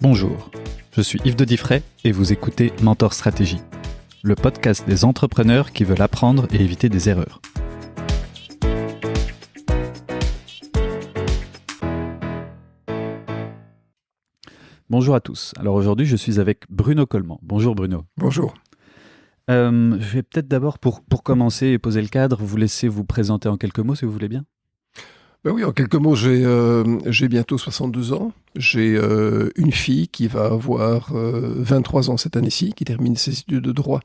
Bonjour, je suis Yves de Diffray et vous écoutez Mentor Stratégie, le podcast des entrepreneurs qui veulent apprendre et éviter des erreurs. Bonjour à tous. Alors aujourd'hui, je suis avec Bruno Coleman. Bonjour Bruno. Bonjour. Je vais peut-être d'abord, pour commencer et poser le cadre, vous laisser vous présenter en quelques mots si vous voulez bien. Ben oui, en quelques mots, j'ai bientôt 62 ans. J'ai une fille qui va avoir 23 ans cette année-ci, qui termine ses études de droit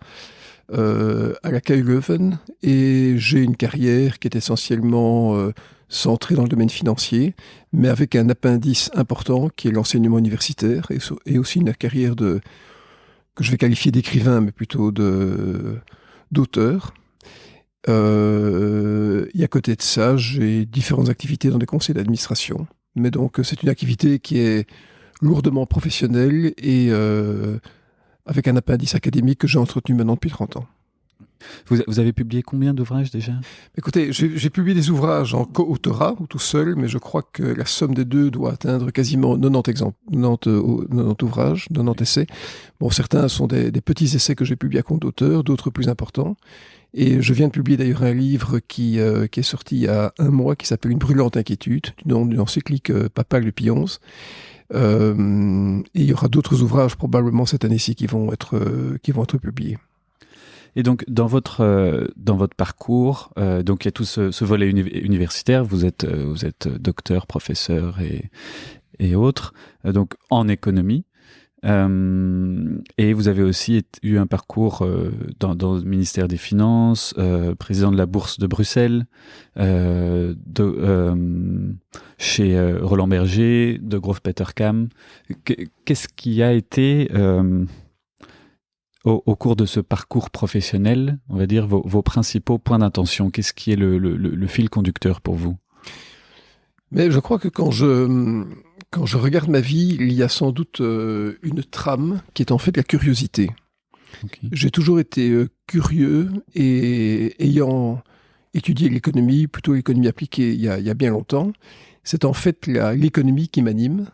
à la KU Leuven. Et j'ai une carrière qui est essentiellement centrée dans le domaine financier, mais avec un appendice important qui est l'enseignement universitaire et aussi une carrière que je vais qualifier d'écrivain, mais plutôt d'auteur. Et à côté de ça, j'ai différentes activités dans des conseils d'administration. Mais donc, c'est une activité qui est lourdement professionnelle et avec un appendice académique que j'ai entretenu maintenant depuis 30 ans. Vous avez publié combien d'ouvrages déjà ? Écoutez, j'ai publié des ouvrages en co-autorat ou tout seul, mais je crois que la somme des deux doit atteindre quasiment 90 ouvrages, 90 essais. Bon, certains sont des petits essais que j'ai publiés à compte d'auteur, d'autres plus importants. Et je viens de publier d'ailleurs un livre qui est sorti il y a un mois, qui s'appelle « Une brûlante inquiétude », du nom d'une encyclique papale de Pie XI. Et il y aura d'autres ouvrages probablement cette année-ci qui vont être publiés. Et donc, dans votre parcours, donc il y a tout ce volet universitaire. Vous êtes docteur, professeur et autres, donc en économie. Et vous avez aussi eu un parcours dans le ministère des Finances, président de la Bourse de Bruxelles, chez Roland Berger, de Degroof Petercam. Qu'est-ce qui a été, au cours de ce parcours professionnel, on va dire, vos principaux points d'intention? Qu'est-ce qui est le fil conducteur pour vous? Mais je crois que quand je regarde ma vie, il y a sans doute une trame qui est en fait la curiosité. Okay. J'ai toujours été curieux et ayant étudié l'économie, plutôt l'économie appliquée il y a bien longtemps, c'est en fait l'économie qui m'anime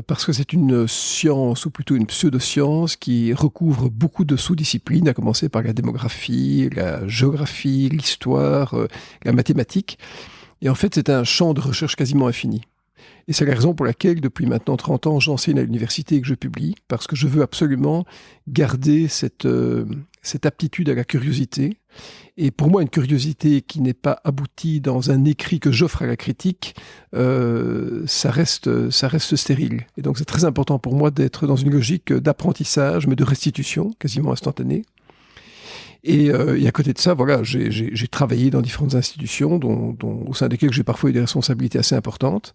parce que c'est une science ou plutôt une pseudo-science qui recouvre beaucoup de sous-disciplines, à commencer par la démographie, la géographie, l'histoire, la mathématique. Et en fait, c'est un champ de recherche quasiment infini. Et c'est la raison pour laquelle, depuis maintenant 30 ans, j'enseigne à l'université et que je publie, parce que je veux absolument garder cette aptitude à la curiosité. Et pour moi, une curiosité qui n'est pas aboutie dans un écrit que j'offre à la critique, ça reste stérile. Et donc, c'est très important pour moi d'être dans une logique d'apprentissage, mais de restitution, quasiment instantanée. Et à côté de ça, voilà, j'ai travaillé dans différentes institutions, au sein desquelles j'ai parfois eu des responsabilités assez importantes.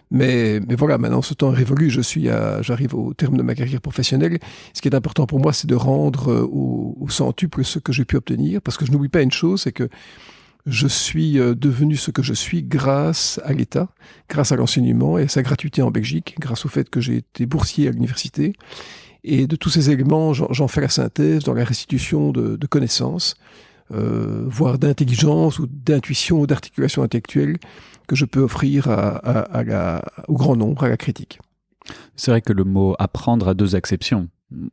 Mais voilà, maintenant ce temps est révolu, j'arrive au terme de ma carrière professionnelle. Ce qui est important pour moi, c'est de rendre au centuple ce que j'ai pu obtenir, parce que je n'oublie pas une chose, c'est que je suis devenu ce que je suis grâce à l'État, grâce à l'enseignement et à sa gratuité en Belgique, grâce au fait que j'ai été boursier à l'université. Et de tous ces éléments, j'en fais la synthèse dans la restitution de connaissances, voire d'intelligence ou d'intuition ou d'articulation intellectuelle que je peux offrir au grand nombre, à la critique. C'est vrai que le mot « apprendre » a deux acceptions.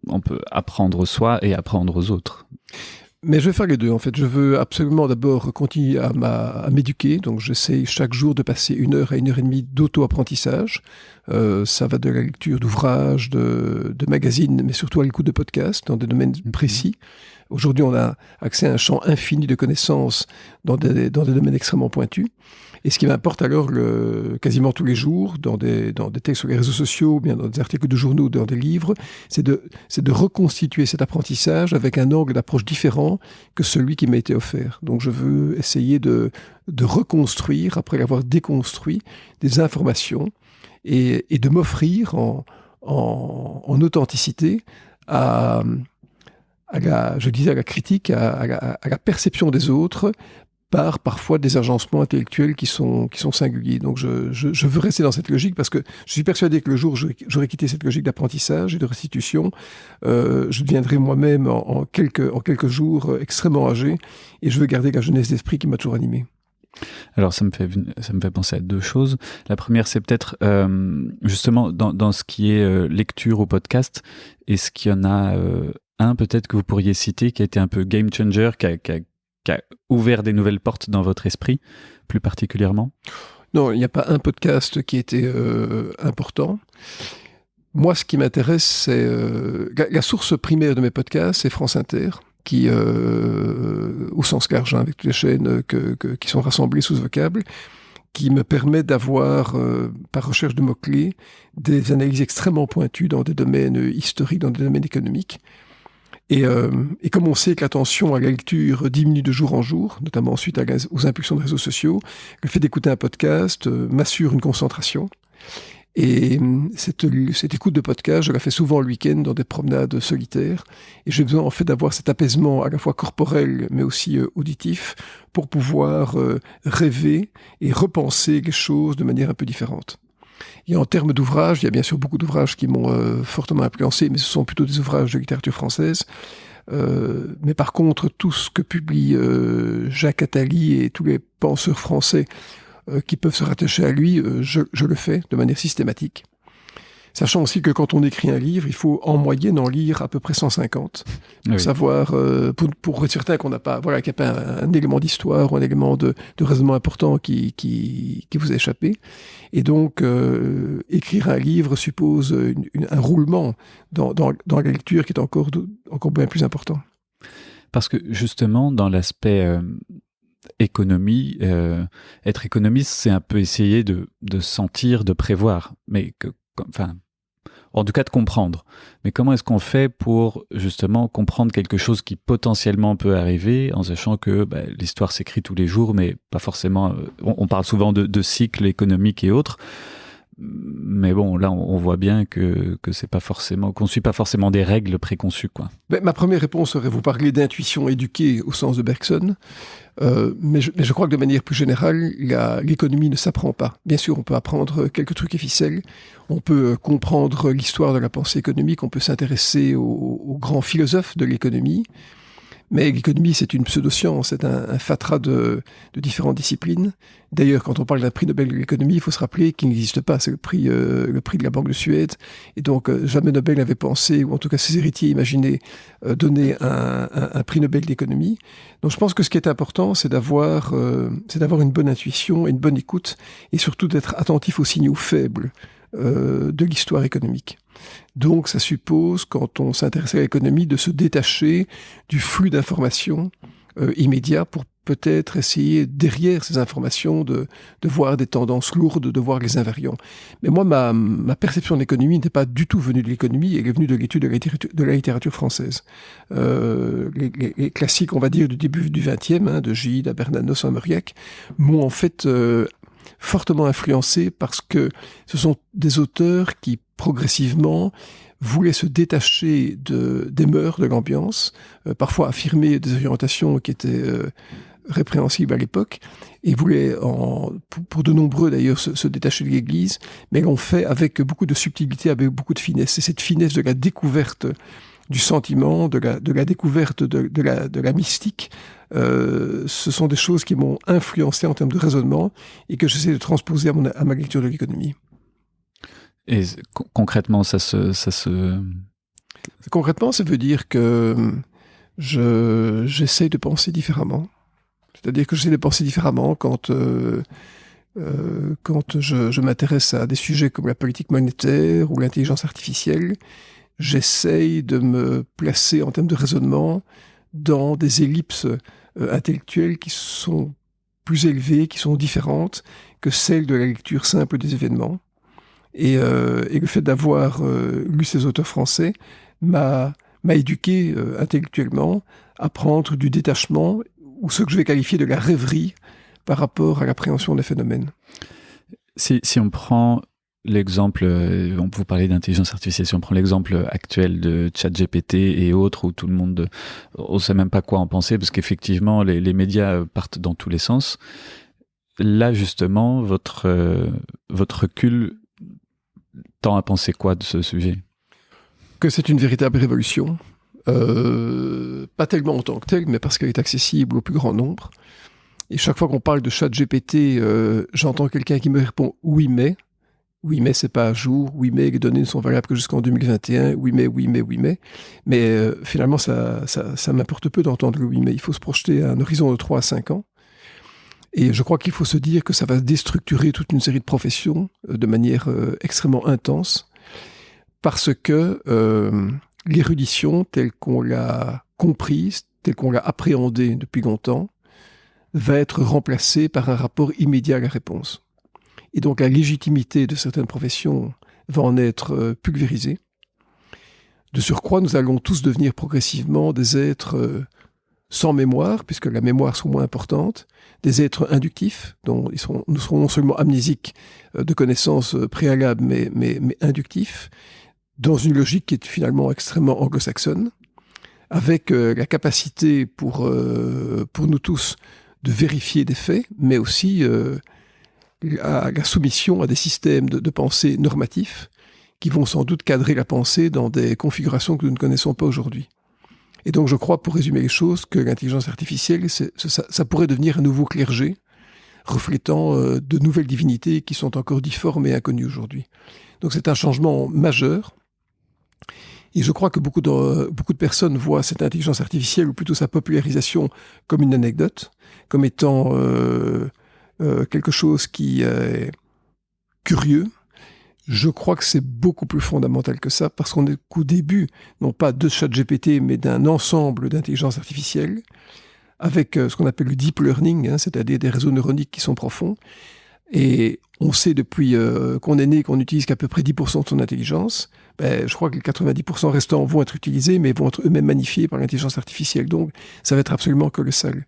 On peut apprendre soi et apprendre aux autres. Mais je vais faire les deux, en fait. Je veux absolument d'abord continuer à m'éduquer. Donc, j'essaie chaque jour de passer 1 heure à 1 heure et demie d'auto-apprentissage. Ça va de la lecture d'ouvrages, de magazines, mais surtout à l'écoute de podcasts dans des domaines précis. Aujourd'hui, on a accès à un champ infini de connaissances dans des domaines extrêmement pointus. Et ce qui m'importe alors quasiment tous les jours, dans des textes sur les réseaux sociaux, ou bien dans des articles de journaux, dans des livres, c'est de reconstituer cet apprentissage avec un angle d'approche différent que celui qui m'a été offert. Donc je veux essayer de reconstruire, après l'avoir déconstruit, des informations et de m'offrir en authenticité à la critique, à la perception des autres, par parfois des agencements intellectuels qui sont singuliers. Donc je veux rester dans cette logique parce que je suis persuadé que le jour où j'aurai quitté cette logique d'apprentissage et de restitution, je deviendrai moi-même en quelques jours extrêmement âgé et je veux garder la jeunesse d'esprit qui m'a toujours animé. Alors ça me fait penser à deux choses. La première, c'est peut-être justement dans ce qui est lecture ou podcast, est-ce qu'il y en a un peut-être que vous pourriez citer qui a été un peu game changer, qui a ouvert des nouvelles portes dans votre esprit, plus particulièrement? Non, il n'y a pas un podcast qui était important. Moi, ce qui m'intéresse, c'est la source primaire de mes podcasts, c'est France Inter, qui, au sens large, avec toutes les chaînes qui sont rassemblées sous ce vocable, qui me permet d'avoir, par recherche de mots-clés, des analyses extrêmement pointues dans des domaines historiques, dans des domaines économiques. Et comme on sait que l'attention à la lecture diminue de jour en jour, notamment suite aux impulsions de réseaux sociaux, le fait d'écouter un podcast m'assure une concentration. Et cette écoute de podcast, je la fais souvent le week-end dans des promenades solitaires. Et j'ai besoin en fait d'avoir cet apaisement à la fois corporel mais aussi auditif pour pouvoir rêver et repenser les choses de manière un peu différente. Et en termes d'ouvrages, il y a bien sûr beaucoup d'ouvrages qui m'ont fortement influencé, mais ce sont plutôt des ouvrages de littérature française. Mais par contre, tout ce que publie Jacques Attali et tous les penseurs français qui peuvent se rattacher à lui, je le fais de manière systématique. Sachant aussi que quand on écrit un livre, il faut en moyenne en lire à peu près 150. Pour savoir, pour être certain qu'on n'a pas, qu'il n'y a pas un élément d'histoire ou un élément de raisonnement important qui vous a échappé. Et donc, écrire un livre suppose un roulement dans la lecture qui est encore bien plus important. Parce que justement, dans l'aspect économie, être économiste, c'est un peu essayer de sentir, de prévoir, mais en tout cas de comprendre. Mais comment est-ce qu'on fait pour justement comprendre quelque chose qui potentiellement peut arriver, en sachant que l'histoire s'écrit tous les jours, mais pas forcément. On parle souvent de cycles économiques et autres. Mais bon, là, on voit bien que c'est pas forcément, qu'on suit pas forcément des règles préconçues, quoi. Ma première réponse serait vous parler d'intuition éduquée au sens de Bergson. Mais je crois que de manière plus générale, l'économie ne s'apprend pas. Bien sûr, on peut apprendre quelques trucs et ficelles. On peut comprendre l'histoire de la pensée économique. On peut s'intéresser aux grands philosophes de l'économie. Mais l'économie, c'est une pseudo-science, c'est un fatras de différentes disciplines. D'ailleurs, quand on parle d'un prix Nobel de l'économie, il faut se rappeler qu'il n'existe pas. C'est le prix de la Banque de Suède. Et donc, jamais Nobel n'avait pensé, ou en tout cas ses héritiers imaginaient, donner un prix Nobel d'économie. Donc, je pense que ce qui est important, c'est d'avoir une bonne intuition, une bonne écoute, et surtout d'être attentif aux signaux faibles de l'histoire économique. Donc, ça suppose, quand on s'intéresse à l'économie, de se détacher du flux d'informations immédiat pour peut-être essayer, derrière ces informations, de voir des tendances lourdes, de voir les invariants. Mais moi, ma perception de l'économie n'était pas du tout venue de l'économie, elle est venue de l'étude de la littérature française. Les classiques, on va dire, du début du XXe, de Gide à Bernanos à Mauriac, m'ont en fait fortement influencé parce que ce sont des auteurs qui, progressivement, voulaient se détacher des mœurs, de l'ambiance, parfois affirmer des orientations qui étaient répréhensibles à l'époque, et voulaient, pour de nombreux d'ailleurs, se détacher de l'Église, mais l'ont fait avec beaucoup de subtilité, avec beaucoup de finesse. Et cette finesse de la découverte du sentiment, de la découverte de la mystique, ce sont des choses qui m'ont influencé en termes de raisonnement et que j'essaie de transposer à ma lecture de l'économie. Et concrètement, ça se... Concrètement, ça veut dire que j'essaie de penser différemment. C'est-à-dire que j'essaie de penser différemment quand je m'intéresse à des sujets comme la politique monétaire ou l'intelligence artificielle. J'essaye de me placer en termes de raisonnement dans des ellipses intellectuelles qui sont plus élevées, qui sont différentes que celles de la lecture simple des événements. Et le fait d'avoir lu ces auteurs français m'a éduqué intellectuellement à prendre du détachement, ou ce que je vais qualifier de la rêverie par rapport à l'appréhension des phénomènes. Si on prend l'exemple, on peut parler d'intelligence artificielle, si on prend l'exemple actuel de ChatGPT et autres, où tout le monde, on ne sait même pas quoi en penser, parce qu'effectivement, les médias partent dans tous les sens. Là, justement, votre recul tend à penser quoi de ce sujet ? Que c'est une véritable révolution. Pas tellement en tant que telle, mais parce qu'elle est accessible au plus grand nombre. Et chaque fois qu'on parle de ChatGPT, j'entends quelqu'un qui me répond « oui, mais ». Oui, mais c'est pas à jour. Oui, mais les données ne sont valables que jusqu'en 2021. Oui, mais, oui, mais, oui, mais. Mais finalement, ça m'importe peu d'entendre le oui, mais. Il faut se projeter à un horizon de 3 à 5 ans. Et je crois qu'il faut se dire que ça va déstructurer toute une série de professions de manière extrêmement intense, parce que l'érudition, telle qu'on l'a comprise, telle qu'on l'a appréhendée depuis longtemps, va être remplacée par un rapport immédiat à la réponse. Et donc la légitimité de certaines professions va en être pulvérisée. De surcroît, nous allons tous devenir progressivement des êtres sans mémoire, puisque la mémoire sera moins importante, des êtres inductifs, dont nous serons non seulement amnésiques de connaissances préalables, mais inductifs, dans une logique qui est finalement extrêmement anglo-saxonne, avec la capacité pour nous tous de vérifier des faits, mais aussi la soumission à des systèmes de pensée normatifs qui vont sans doute cadrer la pensée dans des configurations que nous ne connaissons pas aujourd'hui. Et donc je crois, pour résumer les choses, que l'intelligence artificielle, ça pourrait devenir un nouveau clergé, reflétant de nouvelles divinités qui sont encore difformes et inconnues aujourd'hui. Donc c'est un changement majeur. Et je crois que beaucoup de personnes voient cette intelligence artificielle, ou plutôt sa popularisation, comme une anecdote, comme étant quelque chose qui est curieux. Je crois que c'est beaucoup plus fondamental que ça, parce qu'on est qu'au début, non pas de ChatGPT, mais d'un ensemble d'intelligence artificielle, avec ce qu'on appelle le deep learning, c'est-à-dire des réseaux neuroniques qui sont profonds. Et on sait depuis qu'on est né qu'on n'utilise qu'à peu près 10% de son intelligence. Je crois que les 90% restants vont être utilisés, mais vont être eux-mêmes magnifiés par l'intelligence artificielle. Donc, ça va être absolument colossal.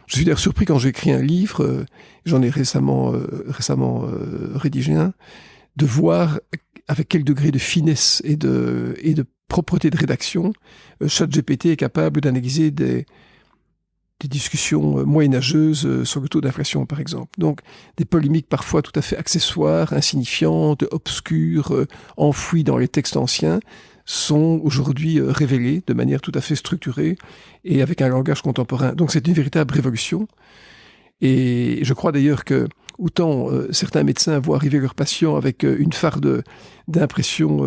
Je suis d'ailleurs surpris quand j'ai écrit un livre, j'en ai récemment rédigé un, de voir avec quel degré de finesse et de propreté de rédaction ChatGPT est capable d'analyser des discussions moyenâgeuses sur le taux d'inflation, par exemple. Donc, des polémiques parfois tout à fait accessoires, insignifiantes, obscures, enfouies dans les textes anciens, sont aujourd'hui révélées de manière tout à fait structurée et avec un langage contemporain. Donc, c'est une véritable révolution. Et je crois d'ailleurs que autant certains médecins voient arriver leurs patients avec une farde d'impression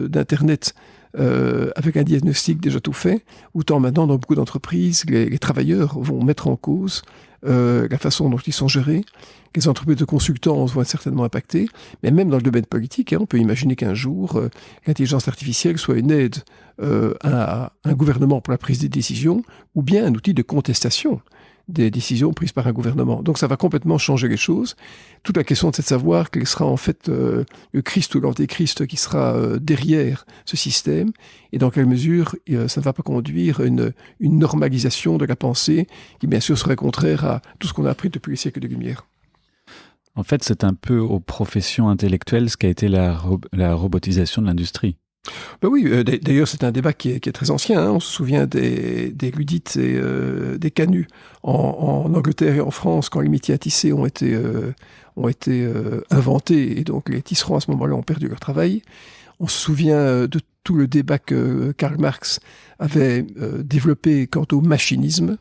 d'Internet avec un diagnostic déjà tout fait, autant maintenant dans beaucoup d'entreprises, les travailleurs vont mettre en cause la façon dont ils sont gérés. Les entreprises de consultance vont être certainement impactées, mais même dans le domaine politique, on peut imaginer qu'un jour, l'intelligence artificielle soit une aide à un gouvernement pour la prise des décisions, ou bien un outil de contestation des décisions prises par un gouvernement. Donc ça va complètement changer les choses. Toute la question, c'est de savoir quel sera en fait le Christ ou l'antéchrist qui sera derrière ce système, et dans quelle mesure ça ne va pas conduire une normalisation de la pensée qui bien sûr serait contraire à tout ce qu'on a appris depuis les siècles de lumière. En fait, c'est un peu aux professions intellectuelles ce qu'a été la robotisation de l'industrie. Ben oui, d'ailleurs c'est un débat qui est très ancien. On se souvient des ludites et des canuts en Angleterre et en France quand les métiers à tisser ont été inventés, et donc les tisserands à ce moment-là ont perdu leur travail. On se souvient de tout le débat que Karl Marx avait développé quant au machinisme.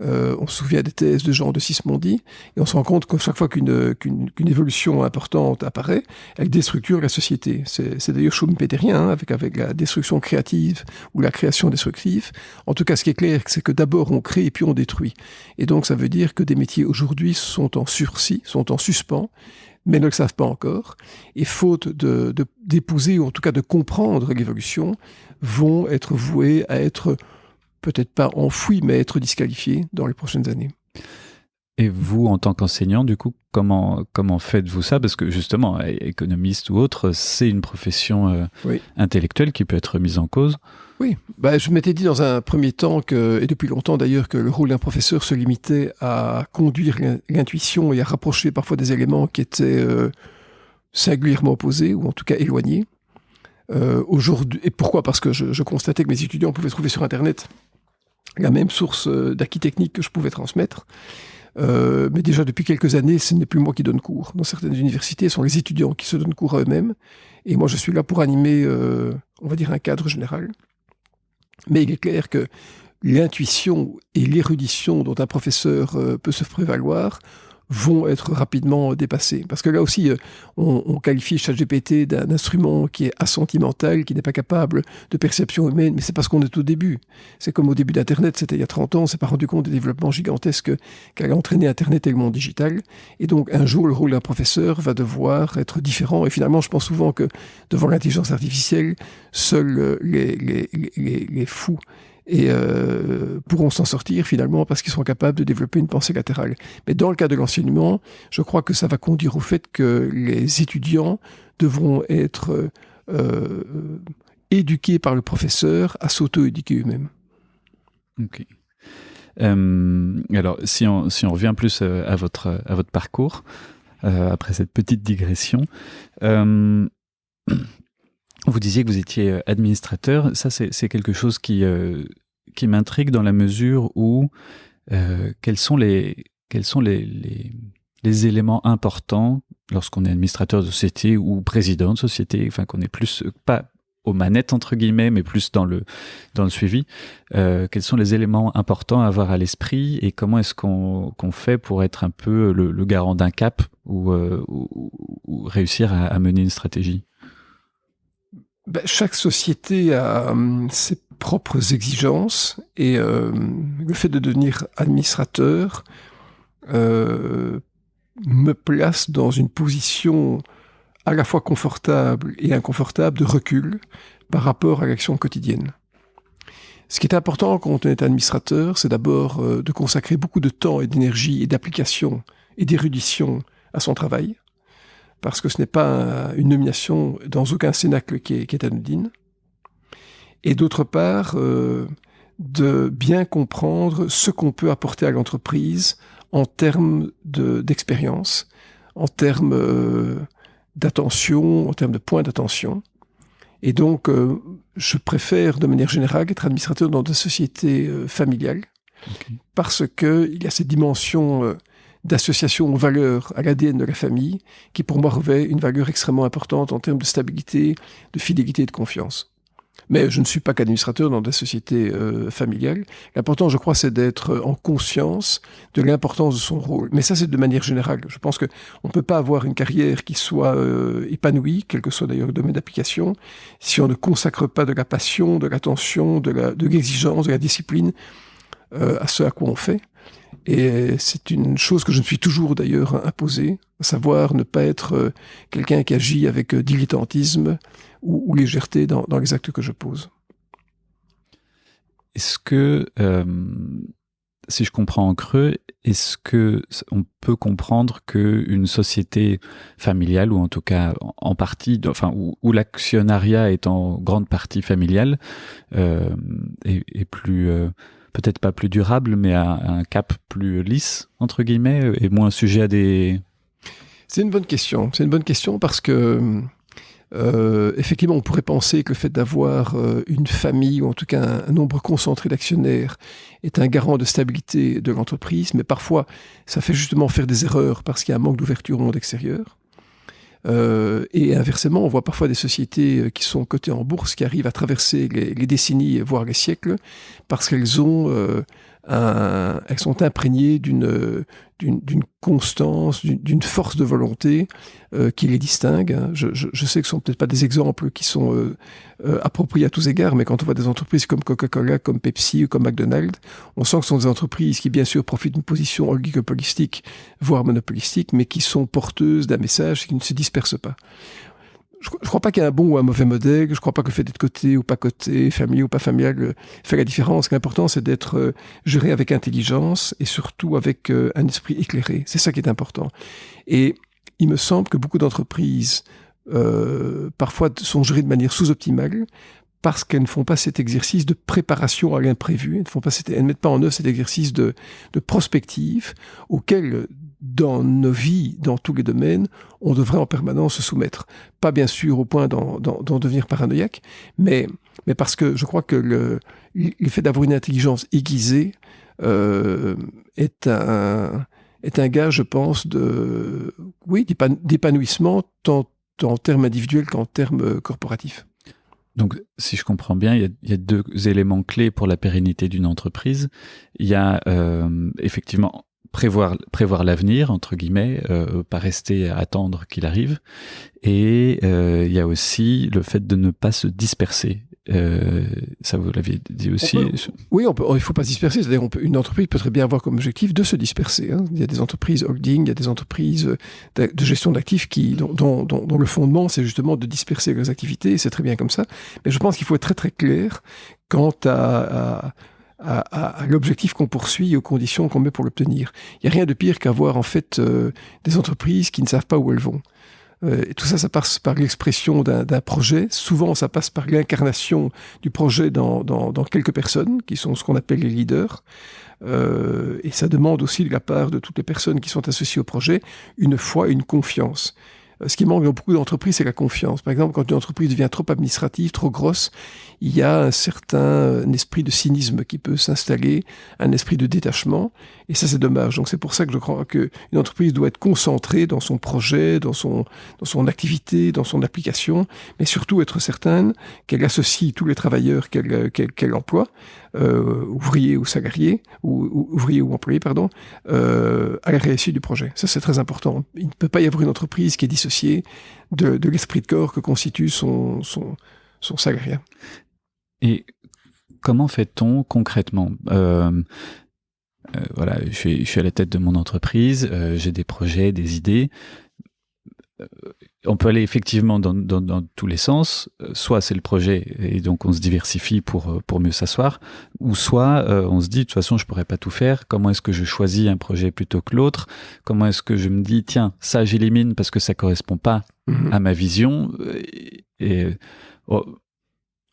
On se souvient des thèses de Jean de Sismondi, et on se rend compte que chaque fois qu'une évolution importante apparaît, elle déstructure la société. C'est d'ailleurs schumpeterien, avec la destruction créative ou la création destructive. En tout cas, ce qui est clair, c'est que d'abord on crée et puis on détruit. Et donc ça veut dire que des métiers aujourd'hui sont en sursis, sont en suspens, mais ne le savent pas encore, et faute d'épouser, ou en tout cas de comprendre l'évolution, vont être voués à être peut-être pas enfoui, mais être disqualifié dans les prochaines années. Et vous, en tant qu'enseignant, du coup, comment faites-vous ça? Parce que justement, économiste ou autre, c'est une profession intellectuelle qui peut être mise en cause. Oui, je m'étais dit dans un premier temps, et depuis longtemps d'ailleurs, que le rôle d'un professeur se limitait à conduire l'intuition et à rapprocher parfois des éléments qui étaient singulièrement opposés, ou en tout cas éloignés. Aujourd'hui, et pourquoi? Parce que je constatais que mes étudiants pouvaient trouver sur Internet la même source d'acquis techniques que je pouvais transmettre. Mais déjà depuis quelques années, ce n'est plus moi qui donne cours. Dans certaines universités, ce sont les étudiants qui se donnent cours à eux-mêmes. Et moi, je suis là pour animer, on va dire, un cadre général. Mais il est clair que l'intuition et l'érudition dont un professeur peut se prévaloir vont être rapidement dépassés. Parce que là aussi, on qualifie ChatGPT d'un instrument qui est assentimental, qui n'est pas capable de perception humaine, mais c'est parce qu'on est au début. C'est comme au début d'Internet, c'était il y a 30 ans, on ne s'est pas rendu compte des développements gigantesques qu'allait entraîner Internet et le monde digital. Et donc, un jour, le rôle d'un professeur va devoir être différent. Et finalement, je pense souvent que devant l'intelligence artificielle, seuls les fous pourront s'en sortir finalement parce qu'ils seront capables de développer une pensée latérale. Mais dans le cas de l'enseignement, je crois que ça va conduire au fait que les étudiants devront être éduqués par le professeur à s'auto-éduquer eux-mêmes. Ok. Alors, si on revient plus à votre parcours, après cette petite digression, vous disiez que vous étiez administrateur. Ça, c'est quelque chose qui m'intrigue dans la mesure où quels sont les éléments importants lorsqu'on est administrateur de société ou président de société, enfin qu'on est plus pas aux manettes entre guillemets, mais plus dans le suivi. Quels sont les éléments importants à avoir à l'esprit et comment est-ce qu'on fait pour être un peu le garant d'un cap ou réussir à mener une stratégie? Chaque société a ses propres exigences et le fait de devenir administrateur me place dans une position à la fois confortable et inconfortable de recul par rapport à l'action quotidienne. Ce qui est important quand on est administrateur, c'est d'abord de consacrer beaucoup de temps et d'énergie et d'application et d'érudition à son travail, parce que ce n'est pas une nomination dans aucun cénacle qui est anodine. Et d'autre part, de bien comprendre ce qu'on peut apporter à l'entreprise en termes d'expérience, en termes d'attention, en termes de points d'attention. Et donc, je préfère de manière générale être administrateur dans des sociétés familiales, parce qu'il y a cette dimension d'association aux valeurs, à l'ADN de la famille, qui pour moi revêt une valeur extrêmement importante en termes de stabilité, de fidélité et de confiance. Mais je ne suis pas qu'administrateur dans des sociétés familiales. L'important, je crois, c'est d'être en conscience de l'importance de son rôle. Mais ça, c'est de manière générale. Je pense qu'on ne peut pas avoir une carrière qui soit épanouie, quel que soit d'ailleurs le domaine d'application, si on ne consacre pas de la passion, de l'attention, de l'exigence, de la discipline à ce à quoi on fait. Et c'est une chose que je me suis toujours d'ailleurs imposée, à savoir ne pas être quelqu'un qui agit avec dilettantisme ou légèreté dans les actes que je pose. Est-ce que, si je comprends en creux, est-ce que on peut comprendre qu'une société familiale, ou en tout cas en partie, enfin où l'actionnariat est en grande partie familial, est plus peut-être pas plus durable, mais à un cap plus lisse, entre guillemets, et moins sujet à des... C'est une bonne question. C'est une bonne question parce que, effectivement, on pourrait penser que le fait d'avoir une famille, ou en tout cas un nombre concentré d'actionnaires, est un garant de stabilité de l'entreprise, mais parfois, ça fait justement faire des erreurs parce qu'il y a un manque d'ouverture au monde extérieur. Et inversement, on voit parfois des sociétés qui sont cotées en bourse, qui arrivent à traverser les décennies, voire les siècles, parce qu'elles sont imprégnées d'une constance, d'une force de volonté qui les distingue. Je sais que ce ne sont peut-être pas des exemples qui sont appropriés à tous égards, mais quand on voit des entreprises comme Coca-Cola, comme Pepsi ou comme McDonald's, on sent que ce sont des entreprises qui, bien sûr, profitent d'une position oligopolistique, voire monopolistique, mais qui sont porteuses d'un message qui ne se disperse pas. Je ne crois pas qu'il y ait un bon ou un mauvais modèle. Je ne crois pas que le fait d'être coté ou pas coté, familial ou pas familial, fait la différence. L'important, c'est d'être géré avec intelligence et surtout avec un esprit éclairé. C'est ça qui est important. Et il me semble que beaucoup d'entreprises, parfois, sont gérées de manière sous-optimale parce qu'elles ne font pas cet exercice de préparation à l'imprévu. Elles ne mettent pas en œuvre cet exercice de prospective auquel, dans nos vies, dans tous les domaines, on devrait en permanence se soumettre. Pas bien sûr au point d'en devenir paranoïaque, mais parce que je crois que le fait d'avoir une intelligence aiguisée est un gage, je pense, d'épanouissement tant en termes individuels qu'en termes corporatifs. Donc, si je comprends bien, il y a deux éléments clés pour la pérennité d'une entreprise. Il y a effectivement prévoir l'avenir, entre guillemets, pas rester à attendre qu'il arrive. Et il y a aussi le fait de ne pas se disperser. Ça, vous l'aviez dit aussi. Il ne faut pas se disperser. C'est-à-dire, une entreprise peut très bien avoir comme objectif de se disperser. Hein. Il y a des entreprises holding, il y a des entreprises de gestion d'actifs dont le fondement, c'est justement de disperser leurs activités. C'est très bien comme ça. Mais je pense qu'il faut être très très clair quant à l'objectif qu'on poursuit et aux conditions qu'on met pour l'obtenir. Il n'y a rien de pire qu'avoir en fait des entreprises qui ne savent pas où elles vont. Et tout ça, ça passe par l'expression d'un projet. Souvent, ça passe par l'incarnation du projet dans quelques personnes, qui sont ce qu'on appelle les leaders. Et ça demande aussi de la part de toutes les personnes qui sont associées au projet une foi et une confiance. Ce qui manque dans beaucoup d'entreprises, c'est la confiance. Par exemple, quand une entreprise devient trop administrative, trop grosse, il y a un certain esprit de cynisme qui peut s'installer, un esprit de détachement, et ça c'est dommage. Donc c'est pour ça que je crois qu'une entreprise doit être concentrée dans son projet, dans son activité, dans son application, mais surtout être certaine qu'elle associe tous les travailleurs qu'elle emploie, ouvriers ou salariés, ou ouvriers ou employés, pardon, à la réussite du projet. Ça c'est très important. Il ne peut pas y avoir une entreprise qui est dissociée de l'esprit de corps que constitue son salariat. Et comment fait-on concrètement voilà, je suis à la tête de mon entreprise, j'ai des projets, des idées. On peut aller effectivement dans tous les sens. Soit c'est le projet et donc on se diversifie pour mieux s'asseoir, ou soit on se dit de toute façon je pourrais pas tout faire. Comment est-ce que je choisis un projet plutôt que l'autre? Comment est-ce que je me dis tiens ça j'élimine parce que ça correspond pas à ma vision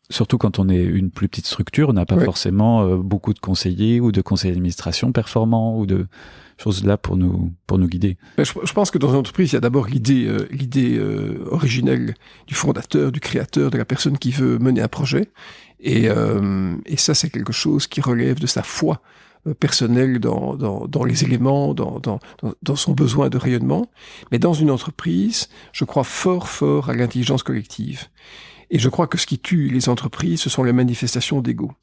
surtout quand on est une plus petite structure, on n'a pas forcément beaucoup de conseillers ou de conseillers d'administration performants ou de choses là pour nous guider. Mais je pense que dans une entreprise, il y a d'abord l'idée originelle du fondateur, du créateur, de la personne qui veut mener un projet. Et ça, c'est quelque chose qui relève de sa foi personnelle dans les éléments, dans son besoin de rayonnement. Mais dans une entreprise, je crois fort à l'intelligence collective. Et je crois que ce qui tue les entreprises, ce sont les manifestations d'ego.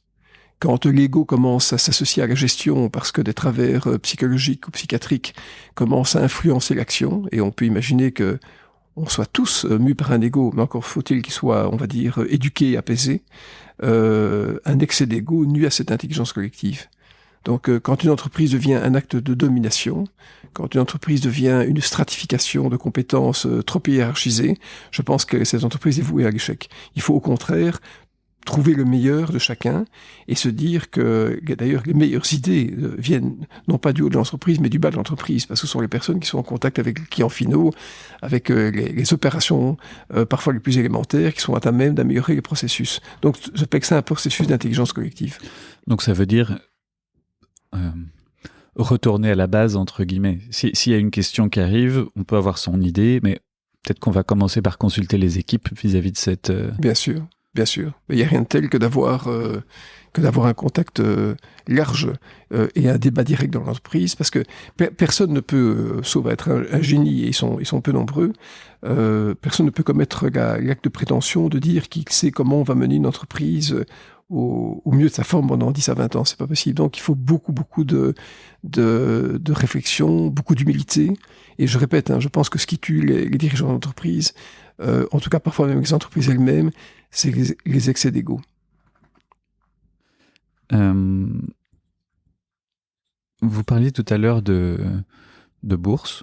Quand l'ego commence à s'associer à la gestion parce que des travers psychologiques ou psychiatriques commencent à influencer l'action, et on peut imaginer que on soit tous mus par un ego, mais encore faut-il qu'il soit, on va dire, éduqué, apaisé, un excès d'ego nuit à cette intelligence collective. Donc, quand une entreprise devient un acte de domination, quand une entreprise devient une stratification de compétences trop hiérarchisées, je pense que cette entreprise est vouée à l'échec. Il faut au contraire trouver le meilleur de chacun et se dire que, d'ailleurs, les meilleures idées viennent non pas du haut de l'entreprise, mais du bas de l'entreprise, parce que ce sont les personnes qui sont en contact avec les clients finaux, avec les opérations parfois les plus élémentaires, qui sont à même d'améliorer les processus. Donc, j'appelle ça un processus d'intelligence collective. Donc, ça veut dire retourner à la base, entre guillemets. S'il y a une question qui arrive, on peut avoir son idée, mais peut-être qu'on va commencer par consulter les équipes vis-à-vis de cette... Bien sûr. Mais il n'y a rien de tel que d'avoir un contact large et un débat direct dans l'entreprise, parce que personne ne peut, sauf être un génie, et ils sont peu nombreux, personne ne peut commettre l'acte de prétention de dire qu'il sait comment on va mener une entreprise au mieux de sa forme pendant 10 à 20 ans. C'est pas possible. Donc, il faut beaucoup de réflexion, beaucoup d'humilité. Et je répète, je pense que ce qui tue les dirigeants d'entreprise, en tout cas parfois même les entreprises elles-mêmes, c'est les excès d'ego. Vous parliez tout à l'heure de bourse.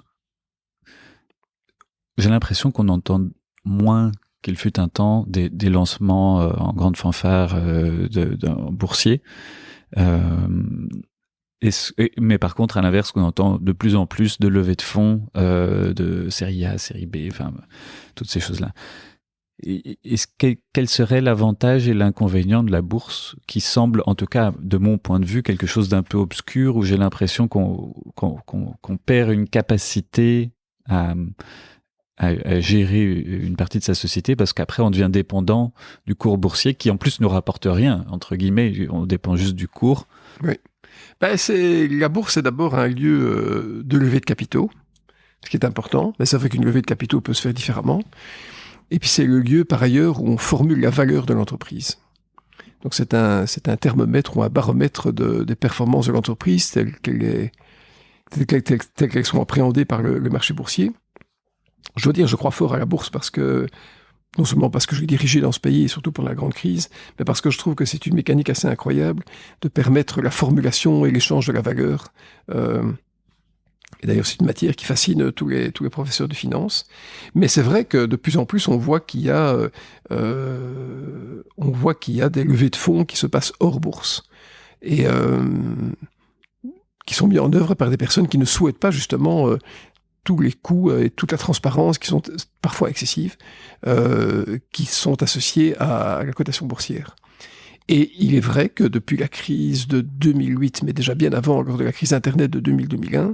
J'ai l'impression qu'on entend moins qu'il fut un temps des lancements en grande fanfare d'un boursier. Mais par contre, à l'inverse, on entend de plus en plus de levées de fonds, de série A, série B, enfin, toutes ces choses-là. Quel serait l'avantage et l'inconvénient de la bourse, qui semble, en tout cas, de mon point de vue, quelque chose d'un peu obscur, où j'ai l'impression qu'on perd une capacité à gérer une partie de sa société, parce qu'après on devient dépendant du cours boursier qui en plus ne rapporte rien, entre guillemets, on dépend juste du cours. Oui. La bourse est d'abord un lieu de levée de capitaux, ce qui est important, mais c'est vrai qu'une levée de capitaux peut se faire différemment. Et puis c'est le lieu, par ailleurs, où on formule la valeur de l'entreprise. Donc c'est un thermomètre ou un baromètre des performances de l'entreprise telles qu'elles sont appréhendées par le marché boursier. Je dois dire, je crois fort à la bourse parce que, non seulement parce que je l'ai dirigé dans ce pays, et surtout pendant la grande crise, mais parce que je trouve que c'est une mécanique assez incroyable de permettre la formulation et l'échange de la valeur. Et d'ailleurs, c'est une matière qui fascine tous les professeurs de finance. Mais c'est vrai que de plus en plus, on voit qu'il y a des levées de fonds qui se passent hors bourse et qui sont mis en œuvre par des personnes qui ne souhaitent pas justement tous les coûts et toute la transparence qui sont parfois excessives, qui sont associés à la cotation boursière. Et il est vrai que depuis la crise de 2008, mais déjà bien avant, lors de la crise Internet de 2000-2001,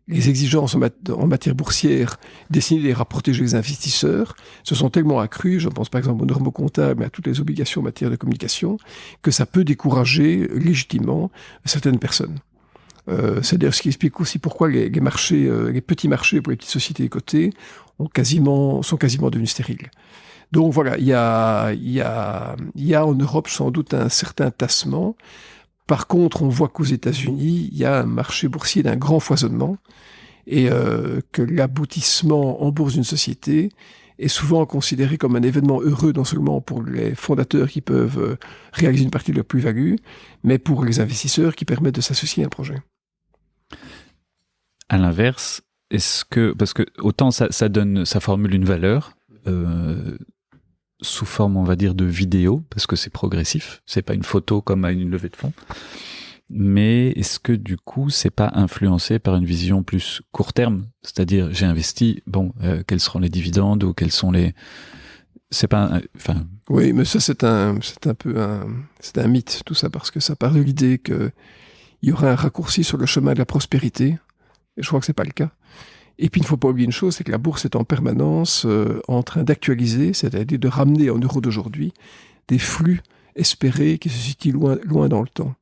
les exigences en matière boursière destinées à protéger les investisseurs se sont tellement accrues, je pense par exemple aux normes comptables, à toutes les obligations en matière de communication, que ça peut décourager légitimement certaines personnes. C'est d'ailleurs ce qui explique aussi pourquoi les marchés, les petits marchés pour les petites sociétés cotées sont quasiment devenus stériles. Donc voilà, il y a en Europe sans doute un certain tassement. Par contre, on voit qu'aux États-Unis, il y a un marché boursier d'un grand foisonnement et que l'aboutissement en bourse d'une société est souvent considéré comme un événement heureux non seulement pour les fondateurs qui peuvent réaliser une partie de leur plus-value, mais pour les investisseurs qui permettent de s'associer à un projet. À l'inverse, parce que autant ça formule une valeur sous forme, on va dire, de vidéo, parce que c'est progressif, c'est pas une photo comme à une levée de fonds, mais est-ce que du coup c'est pas influencé par une vision plus court terme, c'est-à-dire j'ai investi, quels seront les dividendes ou quels sont les... C'est pas... Oui, mais ça c'est un mythe tout ça, parce que ça part de l'idée qu'il y aura un raccourci sur le chemin de la prospérité, et je crois que c'est pas le cas. Et puis, il ne faut pas oublier une chose, c'est que la bourse est en permanence en train d'actualiser, c'est-à-dire de ramener en euros d'aujourd'hui des flux espérés qui se situent loin dans le temps.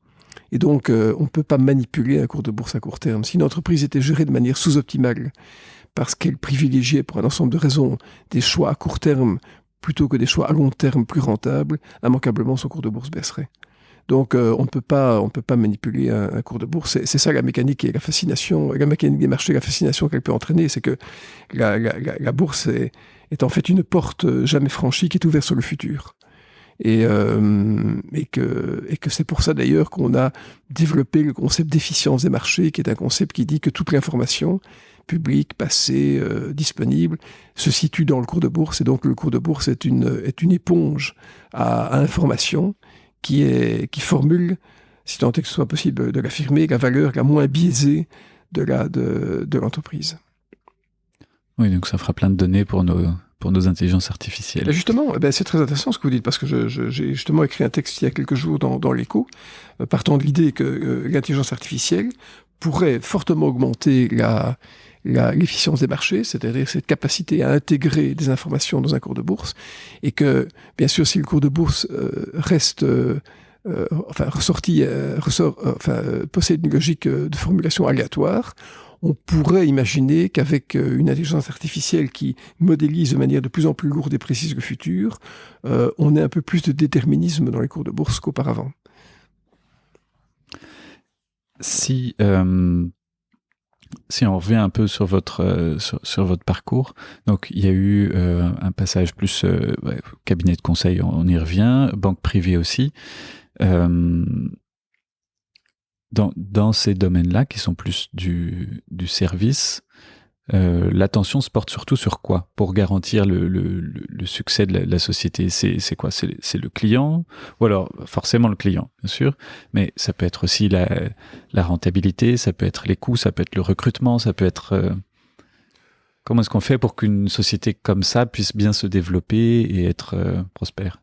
Et donc, on ne peut pas manipuler un cours de bourse à court terme. Si une entreprise était gérée de manière sous-optimale, parce qu'elle privilégiait, pour un ensemble de raisons, des choix à court terme plutôt que des choix à long terme plus rentables, immanquablement, son cours de bourse baisserait. Donc, on ne peut pas manipuler un cours de bourse. C'est ça la mécanique et la fascination, la mécanique des marchés, la fascination qu'elle peut entraîner, c'est que la bourse est en fait une porte jamais franchie qui est ouverte sur le futur. Et que c'est pour ça d'ailleurs qu'on a développé le concept d'efficience des marchés, qui est un concept qui dit que toute l'information publique, passée, disponible, se situe dans le cours de bourse. Et donc, le cours de bourse est une éponge à information qui formule, si tant est que ce soit possible de l'affirmer, la valeur la moins biaisée de l'entreprise. Oui, donc ça fera plein de données pour nos intelligences artificielles. Et justement, c'est très intéressant ce que vous dites, parce que j'ai justement écrit un texte il y a quelques jours dans l'Écho, partant de l'idée que l'intelligence artificielle pourrait fortement augmenter l'efficience des marchés, c'est-à-dire cette capacité à intégrer des informations dans un cours de bourse, et que, bien sûr, si le cours de bourse possède une logique de formulation aléatoire, on pourrait imaginer qu'avec une intelligence artificielle qui modélise de manière de plus en plus lourde et précise le futur, on ait un peu plus de déterminisme dans les cours de bourse qu'auparavant. Si on revient un peu sur votre parcours, donc il y a eu un passage plus cabinet de conseil, on y revient, banque privée aussi. Dans ces domaines-là, qui sont plus du service, l'attention se porte surtout sur quoi pour garantir le succès de la société? C'est quoi? C'est le client? Ou alors, forcément le client, bien sûr, mais ça peut être aussi la rentabilité, ça peut être les coûts, ça peut être le recrutement, ça peut être... Comment est-ce qu'on fait pour qu'une société comme ça puisse bien se développer et être prospère?